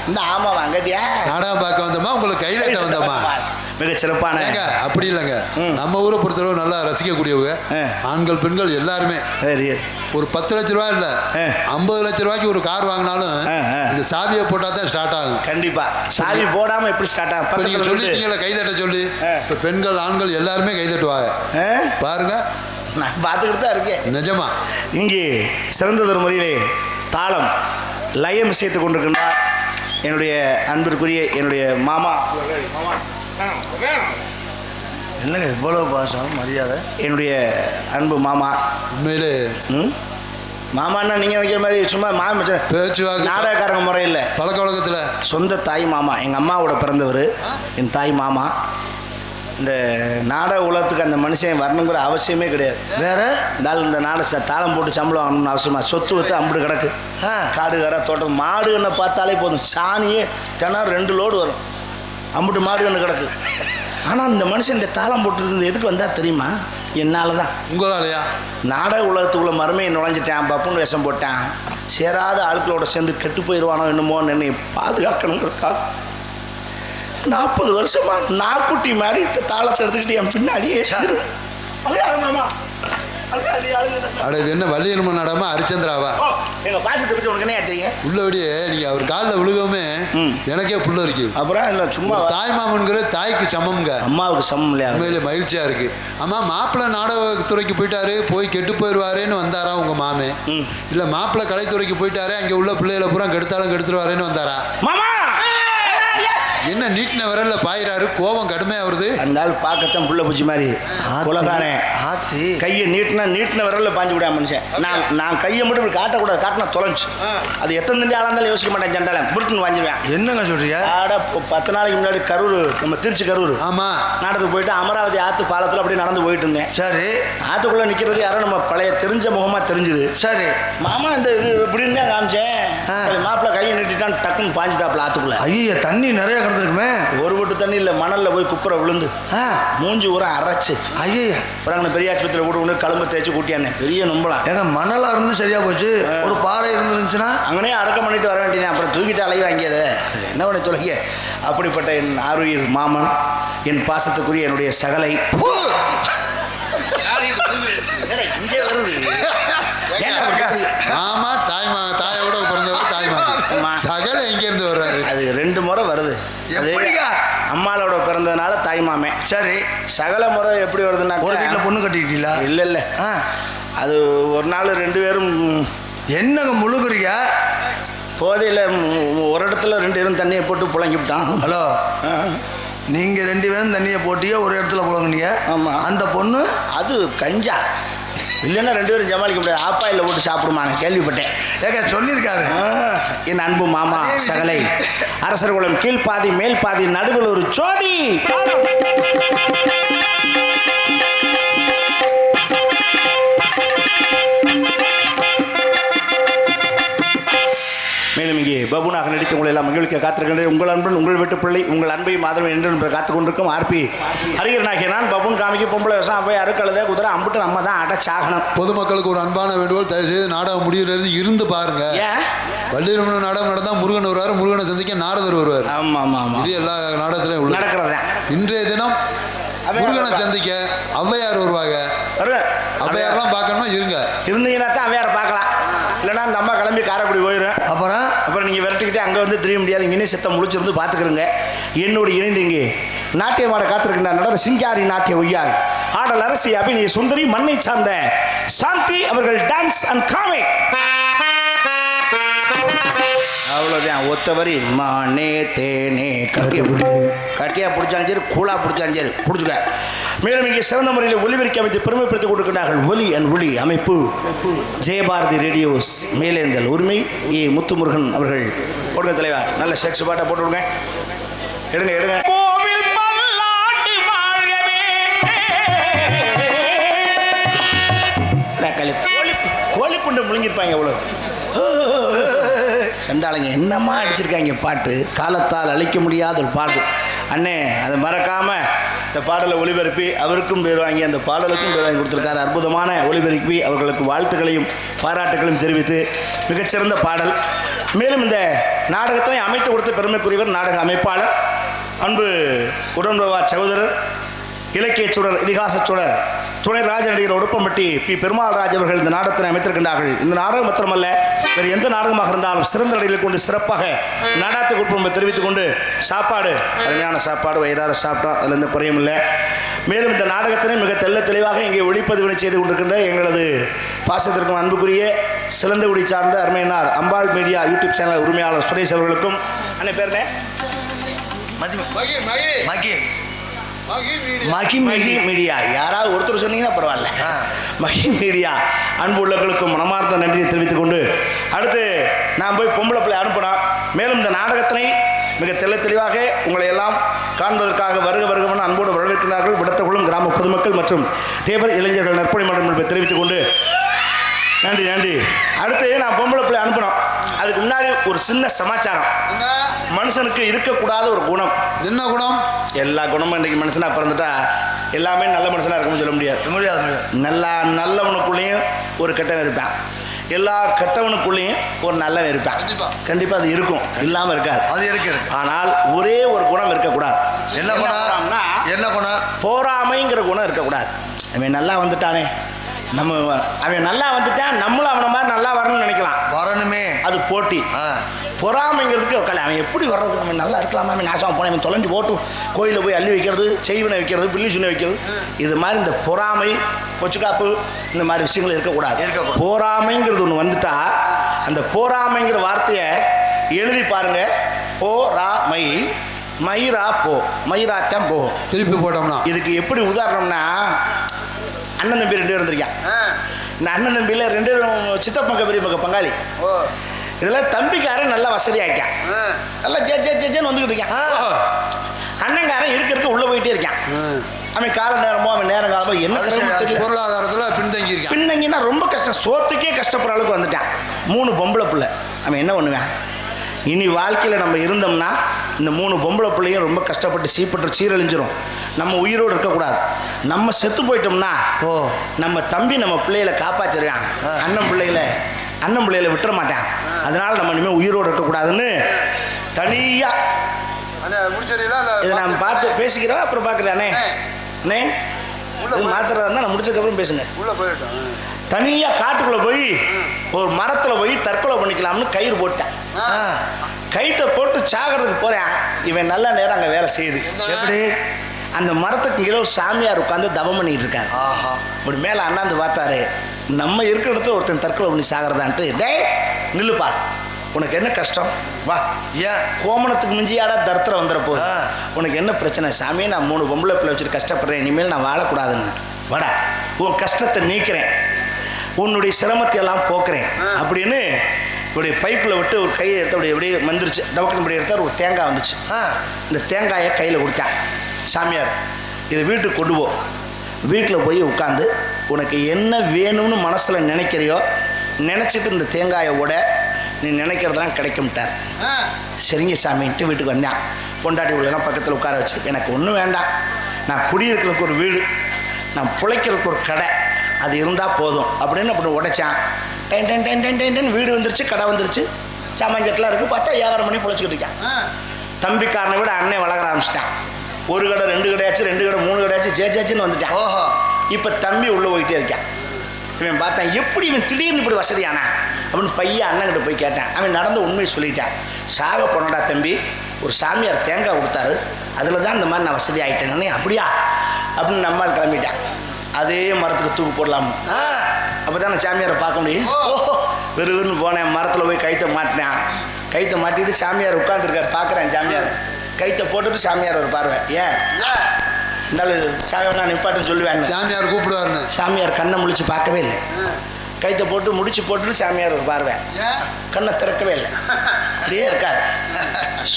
Speaker 2: இந்த ஆமா வாங்கட்டியா
Speaker 1: நாடகம் பார்க்க வந்தோமா, உங்களுக்கு கை தட்ட வந்தோமா?
Speaker 2: மிக சிறப்பான.
Speaker 1: அப்படி இல்லைங்க. நம்ம ஊரை பொறுத்தளவு நல்லா ரசிக்கக்கூடியவங்க ஆண்கள் பெண்கள் எல்லாருமே. ஒரு 10 லட்ச ரூபா இல்ல 50 லட்ச ரூபாய்க்கு ஒரு கார் வாங்கினாலும் இந்த சாவியை போட்டா தான் ஸ்டார்ட் ஆகும்.
Speaker 2: கண்டிப்பா சாவி போடாம எப்படி ஸ்டார்ட் ஆகும்?
Speaker 1: நீங்க சொல்லிட்டீங்களா கை தட்ட சொல்லி. இப்ப பெண்கள் ஆண்கள் எல்லாருமே கை தட்டுவாங்க. பாருங்க,
Speaker 2: நான் பார்த்துக்கிட்டு தான் இருக்கேன்.
Speaker 1: நிஜமா
Speaker 2: இங்கே சிறந்ததொரு முறையிலே தாளம் லயம் சேர்த்து கொண்டிருக்கின்றார் என்னுடைய அன்பிற்குரிய என்னுடைய மாமா.
Speaker 4: என்னங்க இவ்வளவு பாசம் மரியாதை?
Speaker 2: என்னுடைய அன்பு மாமா.
Speaker 1: உண்மையிலே
Speaker 2: மாமான்னா நீங்க நினைக்கிற மாதிரி சும்மா
Speaker 1: பேச்சுவாக்கு
Speaker 2: நாடகக்காரங்க முறை இல்லை.
Speaker 1: பழக்க வழக்கத்தில்
Speaker 2: சொந்த தாய் மாமா. எங்கள் அம்மாவோட பிறந்தவர் என் தாய் மாமா. இந்த நாடக உலகத்துக்கு அந்த மனுஷன் வரணுங்கிற அவசியமே கிடையாது.
Speaker 4: வேற
Speaker 2: இந்த நாடக தாளம் போட்டு சம்பளம் வாங்கணும்னு அவசியமா. சொத்து வத்து அம்புடு கிடக்கு. காடு கரை தோட்டம் மாடு என்ன பார்த்தாலே போதும். சாணியே தினம் 2 லோடு வரும். அம்புட்டு மாடு என்ன கிடக்கு. ஆனால் இந்த மனுஷன் இந்த தாளம் போட்டு எதுக்கு வந்தா தெரியுமா? என்னால் தான்.
Speaker 1: உங்களாலையா?
Speaker 2: நாடக உலகத்துக்குள்ள மருமையை நுழைஞ்சிட்டான், பப்புன்னு விஷம் போட்டான். சேராத ஆட்களோட சேர்ந்து கெட்டு போயிடுவானோ என்னமோ என்னை பாதுகாக்கணுங்கிறக்காக 40 வருஷமா நாக்குட்டி மாதிரி இந்த தாளத்தை எடுத்துக்கிட்டு என் பின்னாடியே
Speaker 1: அட இது என்ன வள்ளியம்ம நாடகமா ஹரிச்சந்திராவா?
Speaker 2: எங்க பாசத்தை பத்தி உனக்கு என்ன தெரியும்?
Speaker 1: உள்ளபடியே நீங்க அவர் காலில் விழுகவுமே எனக்கே புள்ள இருக்கு.
Speaker 2: அப்புறம் இல்ல சும்மா
Speaker 1: தாய் மாமன்கிற தாய்க்கு சமம்ங்க,
Speaker 2: அம்மாவுக்கு சமம் இல்லையா?
Speaker 1: உண்மையில மகிழ்ச்சியா இருக்கு. ஆமா, மாப்பிள்ளை நாடகத்துறைக்கு போயிட்டாரு, போய் கெட்டு போயிடுவாரேன்னு வந்தாரா உங்க மாமே? இல்ல மாப்பிள்ளை கலைத்துறைக்கு போயிட்டாரு, அங்க உள்ள பிள்ளைகளை பூரா கெடுத்தாலும் கெடுத்துருவாரேன்னு வந்தாரா?
Speaker 2: மாமா
Speaker 1: என்ன நீட்டின விரல்ல பாயிறாரு, கோபம் கடுமையா வருது.
Speaker 2: அந்த ஆள் பார்க்கத்தான் புள்ள பூச்சி மாதிரி குலகாரன். கையை நீட்டின விரல்ல பாஞ்சு விடாம மனுஷன். நான் கையை மட்டும் இப்படி காட்டக்கூடாது, காட்டினா தொலைஞ்சு. அது எத்தனை தண்டி ஆளா இருந்தாலும் யோசிக்க மாட்டேன். ஜென்டாலன் புருட்டுன்னு வாங்கிடுவேன்.
Speaker 4: என்னங்க சொல்றீங்க?
Speaker 2: 10 நாளைக்கு முன்னாடி கரூர், நம்ம திருச்சி கரூர்
Speaker 1: ஆமா
Speaker 2: நாடகத்துக்கு போயிட்டு அமராவதி ஆத்து பாலத்தில் அப்படியே நடந்து போயிட்டு இருந்தேன்.
Speaker 4: சரி,
Speaker 2: ஆத்துக்குள்ள நிக்கிறது யாரோ நம்ம பழைய தெரிஞ்ச முகமா தெரிஞ்சுது.
Speaker 4: சரி,
Speaker 2: மாமா இந்த இது இப்படின்னு தான் காமிச்சேன். மாப்பிள்ள கையை நீட்டிட்டான், டக்குன்னு பாஞ்சிட்டாப்ல ஆத்துக்குள்ள.
Speaker 4: ஐயா தண்ணி நிறைய கிடந்துருக்குமே.
Speaker 2: ஒரு வீட்டு தண்ணி இல்லை, மணல்ல போய் குப்புற விழுந்து மூஞ்சி ஊற அரைச்சு.
Speaker 4: ஐயா
Speaker 2: அப்புறம் பெரிய ஆஸ்பத்திரியில் கூட ஒன்று கழும்பு தேய்ச்சி கூட்டியாந்தேன். பெரிய நம்பலாம்.
Speaker 4: ஏங்க மணலா இருந்து சரியா போச்சு. ஒரு பாறை இருந்துச்சுன்னா
Speaker 2: அங்கனே அடக்கம் பண்ணிட்டு வர வேண்டியதான். அப்புறம் தூக்கிட்டு அலைய வாங்கியது என்ன பண்ண சொல்லிக்க. அப்படிப்பட்ட என் ஆருயிர் மாமன், என் பாசத்துக்குரிய என்னுடைய சகலை இங்கே வருது.
Speaker 1: ஆமா, தாயோட பிறந்தவர்
Speaker 2: ஆமா.
Speaker 1: சகல எங்க இருந்து வர்றாரு?
Speaker 2: அது 2 முறை வருது. அது
Speaker 4: எப்படிங்க?
Speaker 2: அம்மாளோட பிறந்ததுனால தாய்மாமே.
Speaker 4: சரி,
Speaker 2: சகல முறை எப்படி வருதுன்னா,
Speaker 4: ஒரு வீட்டில் பொண்ணு கட்டிக்கிட்டீங்களா?
Speaker 2: இல்ல இல்ல,
Speaker 4: ஆ,
Speaker 2: அது ஒரு நாள் 2 பேரும்
Speaker 4: என்னங்க முழுகுறீங்க?
Speaker 2: போதையில் ஒரு இடத்துல 2 பேரும் தண்ணியை போட்டு புழங்கி விட்டான்.
Speaker 4: ஹலோ, நீங்க 2 பேரும் தண்ணியை போட்டியே ஒரு இடத்துல புழங்குனீங்க.
Speaker 2: ஆமா.
Speaker 4: அந்த பொண்ணு
Speaker 2: அது கஞ்சா இல்லைன்னா 2 பேரும் சமாளிக்க முடியாது. ஆப்பாயில் போட்டு சாப்பிடுமா, நான் கேள்விப்பட்டேன்.
Speaker 4: ஏங்க சொல்லியிருக்காரு.
Speaker 2: என் அன்பு மாமா சகலை, அரசர் குலம் கீழ் பாதி மேல் பாதி நடுவில் ஒரு ஜோதி. மேலும் இங்கே பபுனாக நடித்து உங்களை எல்லாம் மகிழ்ச்சிக்க காத்திருக்கின்றேன். உங்கள் அன்பன் உங்கள் வீட்டு பிள்ளை, உங்கள் அன்பையும் மாதவன் என்று காத்துக் கொண்டிருக்கும் ஆர்பி ஹரிகரனாகிய நான் பபுன் காமிக்கு பொம்பளை விஷம் போய் அறுக்கழுத குதிரை அம்பிட்டு நம்ம தான் அடைச்சாகணும்.
Speaker 1: பொதுமக்களுக்கு ஒரு அன்பான வேண்டுகோள், தயவுசெய்து நாடகம் முடிகிறது இருந்து பாருங்க.
Speaker 2: ஏன்
Speaker 1: வள்ளிரமண நாடகம் நடந்தா முருகன் வருவார், முருகனை சந்திக்க நாரதர் வருவார்.
Speaker 2: ஆமா ஆமா ஆமா,
Speaker 1: இது எல்லா நாடகத்திலையும் உள்ளது.
Speaker 2: நடக்கிறதா.
Speaker 1: இன்றைய தினம் முருகனை சந்திக்க ஔவையார் வருவாங்க. ஔவையார்லாம் பார்க்கணும்னா இருங்க,
Speaker 2: இருந்தீங்கன்னா தான் அவையாரை பார்க்கலாம். இல்லைன்னா அந்த அம்மா கிளம்பி காரைக்குடி போயிடும். அப்புறம் நீங்கள் விரட்டிக்கிட்டே அங்கே வந்து தெரிய முடியாது. இங்கே சித்தம் முடிச்சிருந்து பார்த்துக்கிறங்க. என்னோடு இணைந்து இங்கே நாட்டியமாட காத்திருக்கின்ற நடன சிங்காரி நாட்டிய ஒய்யாரி ஆடல் அரசி அபிநய சுந்தரி மண்ணை சார்ந்த சாந்தி அவர்கள் டான்ஸ் அண்ட் காமே. அவ்வளோதான். ஒத்த வரி மானே தேனே கட்டியா பிடிச்சாலும் சரி, கூழா பிடிச்சாலும் சரி பிடிச்சிக்க. மேலும் இங்கே சிறந்த முறையில் ஒலிபெருக்கி அமைத்து பெருமைப்படுத்திக் கொடுக்கிறார்கள் ஒலி அண்ட் ஒளி அமைப்பு ஜெயபாரதி ரேடியோஸ் மேலேந்தல் உரிமை ஏ முத்துமுருகன் அவர்கள். போடுங்க தலைவர், நல்ல செக்ஸ் பாட்டை போட்டு விடுங்க. எடுங்க எடுங்க. கோழி புண்டை முழுங்கிருப்பாங்க எவ்வளோ சண்டாளைங்க. என்னம்மா அடிச்சிருக்காங்க பாட்டு. காலத்தால் அழிக்க முடியாத ஒரு பாட்டு. அண்ணே அதை மறக்காமல் இந்த பாடலை ஒளிபரப்பி அவருக்கும் பேர் வாங்கி அந்த பாடலுக்கும் பேர் வாங்கி கொடுத்துருக்காரு. அற்புதமான ஒளிபரப்பி அவர்களுக்கு வாழ்த்துக்களையும் பாராட்டுகளையும் தெரிவித்து மிகச்சிறந்த பாடல். மேலும் இந்த நாடகத்தை அமைத்து கொடுத்த பெருமைக்குரியவர் நாடக அமைப்பாளர் அன்பு உடன்பிரவா சகோதரர் இலக்கிய சுடர் இதிகாச சுடர் துணை ராஜநடிகர் உடுப்பம்பட்டி பி பெருமாள் ராஜ் அவர்கள் இந்த நாடகத்தை அமைத்திருக்கின்றார்கள். இந்த நாடகம் மாத்திரமல்ல, வேறு எந்த நாடகமாக இருந்தாலும் சிறந்த நடிகளை கொண்டு சிறப்பாக நாடகத்துக்கு உட்பம் தெரிவித்துக் கொண்டு சாப்பாடு அருமையான சாப்பாடு வயிறார சாப்பிட்டோம், அதில் எந்த குறையும் இல்லை. மேலும் இந்த நாடகத்தினை மிக தெள்ள தெளிவாக இங்கே ஒளிப்பதிவினை செய்து கொண்டிருக்கின்ற எங்களது பாசத்திற்கும் அன்புக்குரிய சிலந்தகுடி சார்ந்த அருமையினார் அம்பாள் மீடியா யூடியூப் சேனல் உரிமையாளர் சுரேஷ் அவர்களுக்கும் அன்னை பேருனே மகி மீடியா, யாராவது ஒருத்தர் சொன்னீங்கன்னா பரவாயில்ல, மகி மீடியா அன்பு உள்ளவர்களுக்கும் மனமார்ந்த நன்றியை தெரிவித்துக் கொண்டு அடுத்து நான் போய் பொம்பளை பிள்ளை அனுப்பினோம். மேலும் இந்த நாடகத்தினை மிக தெளிவாக உங்களை எல்லாம் காண்பதற்காக வருக வருகவன அன்போடு வரவேற்கிறார்கள் விடத்தகுளம் கிராம பொதுமக்கள் மற்றும் தேவர் இளைஞர்கள் நற்பணி மன்றம் என்பதை தெரிவித்துக் கொண்டு நன்றி நன்றி. அடுத்து நான் பொம்பளை பிள்ளை அனுப்பினோம். அதுக்கு முன்னாடி ஒரு சின்ன சமாச்சாரம். மனுஷனுக்கு இருக்கக்கூடாத ஒரு குணம்.
Speaker 1: என்ன குணம்?
Speaker 2: எல்லா குணமும் இன்றைக்கு மனுஷனாக பிறந்துட்டா எல்லாமே நல்ல மனுஷனாக இருக்கும்னு சொல்ல முடியாது. நல்லவனுக்குள்ளேயும் ஒரு கெட்டவன் இருப்பான், எல்லா கெட்டவனுக்குள்ளேயும் ஒரு நல்லவன் இருப்பான். கண்டிப்பாக அது இருக்கும், இல்லாமல் இருக்காது. அது இருக்கு. ஆனால் ஒரே ஒரு குணம் இருக்கக்கூடாது. என்ன குணம்னா, என்ன குணம்? போராமைங்கிற குணம் இருக்கக்கூடாது. அவன் நல்லா வந்துட்டானே, அவன் நல்லா வந்துட்டான், நம்மளும் அவனை மாதிரி நல்லா வரணும்னு நினைக்கலாம். வரணுமே, அது போட்டி. பொறாமைங்கிறதுக்கு அவன் எப்படி வர்றது, அவன் நல்லா இருக்கலாமா, அவன் நாசமாக போன, அவன் தொலைஞ்சு போட்டு கோயிலில் போய் அள்ளி வைக்கிறது, செய்வனை வைக்கிறது, பில்லி சுண்ணை வைக்கிறது, இது மாதிரி இந்த பொறாமை பொச்சுக்காப்பு இந்த மாதிரி விஷயங்கள் இருக்கக்கூடாது. பொறாமைங்கிறது ஒன்று வந்துட்டா அந்த பொறாமைங்கிற வார்த்தையை எழுதி பாருங்க. போராமை மயிரா போ, மயிராத்தான் போகும். திருப்பி போட்டோம்னா இதுக்கு எப்படி உதாரணம்னா, அண்ணன் தம்பி 2 பேர் இருந்திருக்கான். இந்த அண்ணன் தம்பியில் 2 பேரும் சித்தப்பங்க பெரிய பக்கம் பங்காளி. இதெல்லாம் தம்பிக்காரன் நல்லா வசதியாக்கான், நல்லா ஜேன்னு வந்துக்கிட்டு இருக்கான். அண்ணங்காரன் இருக்க உள்ளே போயிட்டே இருக்கான். அவன் கால நேரமோ அவன் நேரம் காலமோ என்ன பொருளாதாரத்தில் பின்தங்கினா ரொம்ப கஷ்டம், சோத்துக்கே கஷ்டப்படுற அளவுக்கு வந்துட்டான். 3 பொம்பளை பிள்ளை. அவன் என்ன பண்ணுவான், இனி வாழ்க்கையில் நம்ம இருந்தோம்னா இந்த 3 பொம்பளை பிள்ளையும் ரொம்ப கஷ்டப்பட்டு சீரழிஞ்சிரும். நம்ம உயிரோடு இருக்கக்கூடாது. நம்ம செத்து போயிட்டோம்னா நம்ம தம்பி நம்ம பிள்ளைகளை காப்பாற்றிடுவான், அண்ணன் பிள்ளைகளை விட்டுற மாட்டான். அதனால் நம்ம இனிமேல் உயிரோடு இருக்கக்கூடாதுன்னு தனியாக இதை நான் பார்த்து பேசிக்கிறோம். அப்புறம் பார்க்குறானே அண்ணே மாத்திரா இருந்தால் நான் முடிச்சதுக்கப்புறம் பேசுங்க. தனியாக காட்டுக்குள்ளே போய் ஒரு மரத்தில் போய் தற்கொலை பண்ணிக்கலாம்னு கயிறு போட்டேன். கைத்தை போட்டு சாகிறதுக்கு போறேன். இவன் நல்ல நேரம் அங்கே வேலை செய்யுது.
Speaker 4: எப்படி?
Speaker 2: அந்த மரத்துக்கு கீழே ஒரு சாமியார் உட்காந்து தவம் பண்ணிட்டு இருக்காரு. இப்படி மேலே அண்ணாந்து பார்த்தாரு. நம்ம இருக்கிற இடத்துல ஒருத்தன் தற்கொலை பண்ணி சாகிறதான்ட்டு, டேய் நில்லுப்பா, உனக்கு என்ன கஷ்டம், வா.
Speaker 4: ஏன்
Speaker 2: கோமணத்துக்கு மிஞ்சியாடா தர்த்தரம் வந்துட போகுது. உனக்கு என்ன பிரச்சனை? சாமி, நான் 3 பொம்பளை பிள்ளை வச்சுட்டு கஷ்டப்படுறேன், இனிமேல் நான் வாழக்கூடாதுன்னு. வாடா, உன் கஷ்டத்தை நீக்கிறேன், உன்னுடைய சிரமத்தை எல்லாம் போக்குறேன் அப்படின்னு இப்படி பைப்பில் விட்டு ஒரு கையை எடுத்து அப்படி எப்படியே வந்துருச்சு. டவுக்கன் இப்படி எடுத்தால் ஒரு தேங்காய் வந்துச்சு. இந்த தேங்காயை கையில் கொடுத்தான் சாமியார். இதை வீட்டுக்கு கொண்டு போ, வீட்டில் போய் உட்காந்து உனக்கு என்ன வேணும்னு மனசில் நினைக்கிறியோ நினச்சிட்டு இந்த தேங்காயை உட, நீ நினைக்கிறதெல்லாம் கிடைக்கும்ட்டார். சரிங்க சாமின்ட்டு வீட்டுக்கு வந்தேன். பொண்டாட்டி உள்ளலாம் பக்கத்தில் உட்கார வச்சு, எனக்கு ஒன்றும் வேண்டாம், நான் குடியிருக்கிறதுக்கு ஒரு வீடு, நான் பிழைக்கிறதுக்கு ஒரு கடை, அது இருந்தால் போதும் அப்படின்னு அப்படி உடைச்சான். டைன் டைன் டைன் டைன் டைன் வீடு வந்துருச்சு, கடை வந்துருச்சு, சாமான்கட்டெலாம் இருக்குது. பார்த்தா வியாபாரம் பண்ணி பிழைச்சிக்கிட்டு இருக்கான். தம்பிக்காரனை விட அண்ணன் வளர ஆரம்பிச்சிட்டான். 1 கடை 2 கடையாச்சு, 2 கடை 3 கடையாச்சு, ஜேஜாச்சுன்னு வந்துட்டான். இப்போ தம்பி உள்ளே போயிட்டே இருக்கான். இவன் பார்த்தான், எப்படி இவன் திடீர்னு இப்படி வசதியானா அப்படின்னு பையன் அண்ணன்கிட்ட போய் கேட்டான். அவன் நடந்த உண்மையை சொல்லிட்டான். சாக போனடா தம்பி, ஒரு சாமியார் தேங்காய் கொடுத்தாரு, அதில் தான் இந்த மாதிரி நான் வசதி ஆகிட்டேன்னு. அப்படியா அப்படின்னு நம்மால் கிளம்பிட்டான். அதே மரத்துக்கு தூக்கு போடலாம். அப்போ தான் நான் சாமியாரை பார்க்க முடியும். வெறுன்னு போனேன், மரத்தில் போய் கைத்தை மாட்டினேன். கைத்தை மாட்டிட்டு சாமியார் உட்காந்துருக்காரு, பார்க்குறேன். சாமியார் கைத்தை போட்டுட்டு சாமியார் ஒரு பார்வை. ஏன் இருந்தாலும் சாமியார் நான் நிப்பாட்டுன்னு சொல்லுவேன்.
Speaker 1: சாமியார் கூப்பிடுவாருன்னு
Speaker 2: சாமியார் கண்ணை முழிச்சு பார்க்கவே இல்லை. கைத்தை போட்டு முடிச்சு போட்டுட்டு சாமியார் ஒரு பார்வை, கண்ணை திறக்கவே இல்லை, அப்படியே இருக்காரு.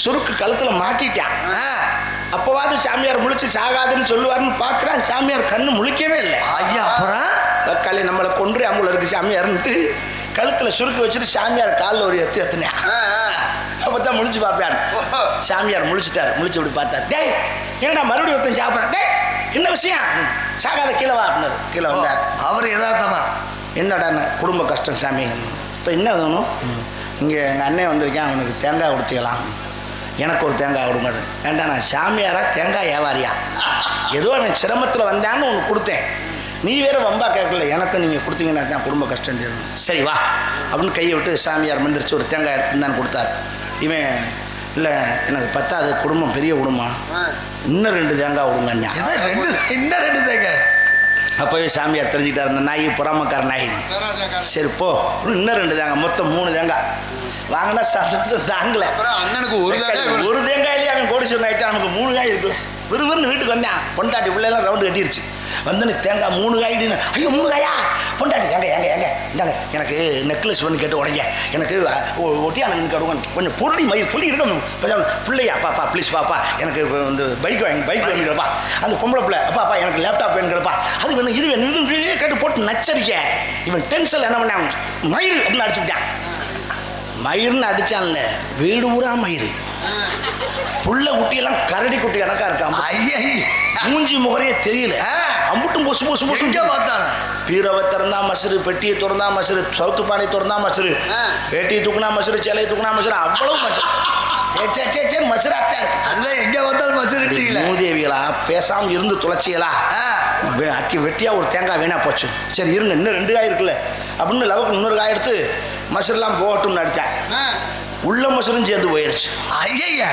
Speaker 2: சுருக்கு கழுத்தில் மாட்டிட்டான். அப்போவாது சாமியார் முழிச்சு சாகாதுன்னு சொல்லுவாருன்னு பார்க்குறான். சாமியார் கண்ணு முழிக்கவே இல்லை.
Speaker 4: ஐயா, அப்புறம்
Speaker 2: தக்காளி நம்மளை கொன்று அம்புல இருக்கு சாமியார்ன்ட்டு கழுத்தில் சுருக்கு வச்சுட்டு சாமியார் காலில் ஒரு எத்துனேன். அப்போ தான் முழிச்சு பார்ப்பேன். சாமியார் முழிச்சிட்டார். முழிச்சு இப்படி பார்த்தார். டேய் ஏன்னா மறுபடியும் ஒருத்தன் சாப்பிட்றேன். டேய் என்ன விஷயம், சாகாத கீழே வா அப்படின்னாரு. கீழே வந்தார்.
Speaker 4: அவர் யதார்த்தமா,
Speaker 2: என்னடான்னு, குடும்ப கஷ்டம் சாமி, இப்போ என்ன வேணும், இங்கே எங்கள் அண்ணன் வந்திருக்கேன், அவனுக்கு தேங்காய் கொடுத்துக்கலாம், எனக்கு ஒரு தேங்காய் கொடுங்க. ஏண்டா நான் சாமியாரா தேங்காய் வியாபாரியா? ஏதோ அவன் சிரமத்தில் வந்தான்னு உனக்கு கொடுத்தேன், நீ வேற வம்பா கேட்கல, எனக்கு நீங்கள் கொடுத்தீங்கன்னா தான் குடும்ப கஷ்டம் தெரியும். சரி வா அப்படின்னு கையை விட்டு சாமியார் மந்திரிச்சு ஒரு தேங்காய் எடுத்துன்னு கொடுத்தார். இவன் இல்லை எனக்கு பத்தாது, குடும்பம் பெரிய குடும்பம், இன்னும் 2 தேங்காய் கொடுங்கண்ணா.
Speaker 4: இன்னும் 2 தேங்காய்.
Speaker 2: அப்போவே சாமியார் தெரிஞ்சுக்கிட்டார், இந்த நாய் பொறாமக்கார நாய். சரி போ, இன்னும் 2 தேங்காய், மொத்தம் 3 தேங்காய் வாங்கினா சந்தோஷம் தாங்கல.
Speaker 1: அண்ணனுக்கு ஒரு
Speaker 2: தேங்காயிலேயே அவன் கோடீஸ்வரன் ஆகிட்டான். நமக்கு 3 காய் இருக்கு. விறுவிறுன்னு வீட்டுக்கு வந்தேன். பொண்டாட்டி பிள்ளைலாம் ரவுண்டு கட்டிருச்சு. வந்து தேங்காய் 3 காய்டின்னு, ஐயோ 3 காயா? பொண்டாட்டி ஏங்க இந்தாங்க, எனக்கு நெக்லஸ் பண்ணி கேட்டு உடைங்க, எனக்கு ஒட்டியான கேட்டு கொஞ்சம் பொருளி மயில் சொல்லி இருக்கணும் பிள்ளையா, பாப்பா ப்ளீஸ் பாப்பா, எனக்கு இந்த பைக் வாங்கிக்கிறப்பா. அந்த பொம்பளை பிள்ளை, அப்பாப்பா எனக்கு லேப்டாப் வேணுங்கிறப்பா, அது வேணும் இது வேணும் இது கேட்டு போட்டு நச்சரிக்க. இவன் டென்ஷன் என்ன பண்ணான், மயில் அப்படின்னு அடிச்சுக்கிட்டான். மயிர்னு அடிச்சான்ல, வீடு ஊரா மயிர். புள்ள குட்டியெல்லாம் கரடி குட்டி கணக்கா இருக்கான். மூஞ்சி முகரையே தெரியல. அம்புட்டும் பொசு பொசு பொசு
Speaker 4: பார்த்தாங்க.
Speaker 2: பீரவை திறந்தா மசுறு, பெட்டியை திறந்தா மசுறு, சவுத்து பானை திறந்தா மசுறு, வேட்டியை தூக்குனா மசுறு, சேலையை தூக்குனா மசுறு, அவ்வளவு மசுறு மசுராத்தா இருக்கு.
Speaker 4: அதுதான் எங்க வந்தாலும் மசுருட்டீங்களா?
Speaker 2: மூதேவிகளா, பேசாம இருந்து துளச்சியலா, வெட்டியா ஒரு தேங்காய் வீணா போச்சு. சரி இருங்க, இன்னும் 2 காய் இருக்குல்ல அப்படின்னு லவுக்கு இன்னொரு காய் எடுத்து மசுரெல்லாம் போகட்டும்னு அடித்தேன். உள்ள மசுரும் சேர்ந்து போயிருச்சு.
Speaker 4: ஐயா,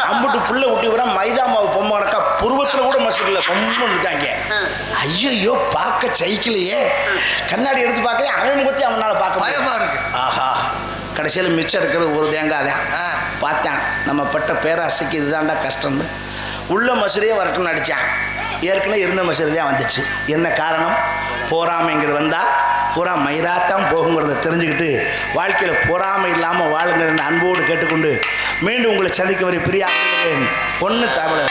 Speaker 2: அம்புட்டு புள்ள ஊட்டி விட மைதா மாவு பொம்மை கணக்கா புருவத்தில் கூட மசுரில் பொம்மை இருக்காங்க. ஐயோ பார்க்க சைக்கிளையே, கண்ணாடி எடுத்து பார்க்க அவன் முகத்தையும் அவனால் பார்க்க
Speaker 4: பயமா இருக்கு.
Speaker 2: ஆஹா, கடைசியில் மிச்சம் இருக்கிறது ஒரு தேங்காய் தான். பார்த்தேன் நம்ம பட்ட பேராசைக்கு இதுதான்டா கஷ்டம்னு உள்ள மசுரையே வரட்டும்னு அடித்தான். ஏற்கனவே இருந்த மசுரை தான் வந்துச்சு. என்ன காரணம்? போராமைங்கிறது வந்தால் பூரா மயிராத்தான் போகுங்கிறத தெரிஞ்சுக்கிட்டு வாழ்க்கையில் பொறாமை இல்லாமல் வாழுங்கிறன்னு அன்போடு கேட்டுக்கொண்டு மீண்டும் உங்களை சந்திக்க வரை பிரியா பொண்ணு தமிழ்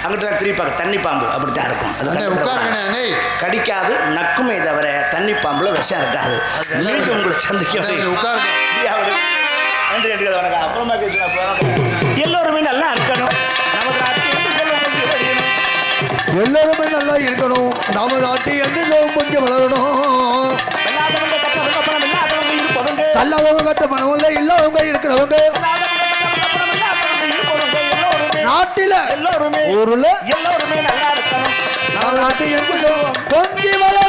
Speaker 2: அங்கிட்ட தான் திருப்பி தண்ணி பாம்பு அப்படித்தான் இருக்கும். அது கடிக்காது, நக்குமே தவிர தண்ணி பாம்புல விஷம் இருக்காது. மீண்டும் உங்களை சந்திக்க நன்றி. வணக்கம். அப்புறமா எல்லோருமே நல்லா இருக்கணும்,
Speaker 4: எல்லாருமே நல்லா இருக்கணும், நாம நாட்டு எல்லாம் கொஞ்சம் வளரணும். கல்லாதவங்க கட்ட பணம் இல்லை, இல்லாதவங்க இருக்கிறவங்க நாட்டில ஊர்ல எல்லாருமே நல்லா இருக்கணும், நாம நாட்டு எல்லாம் கொஞ்சம் வளரணும்.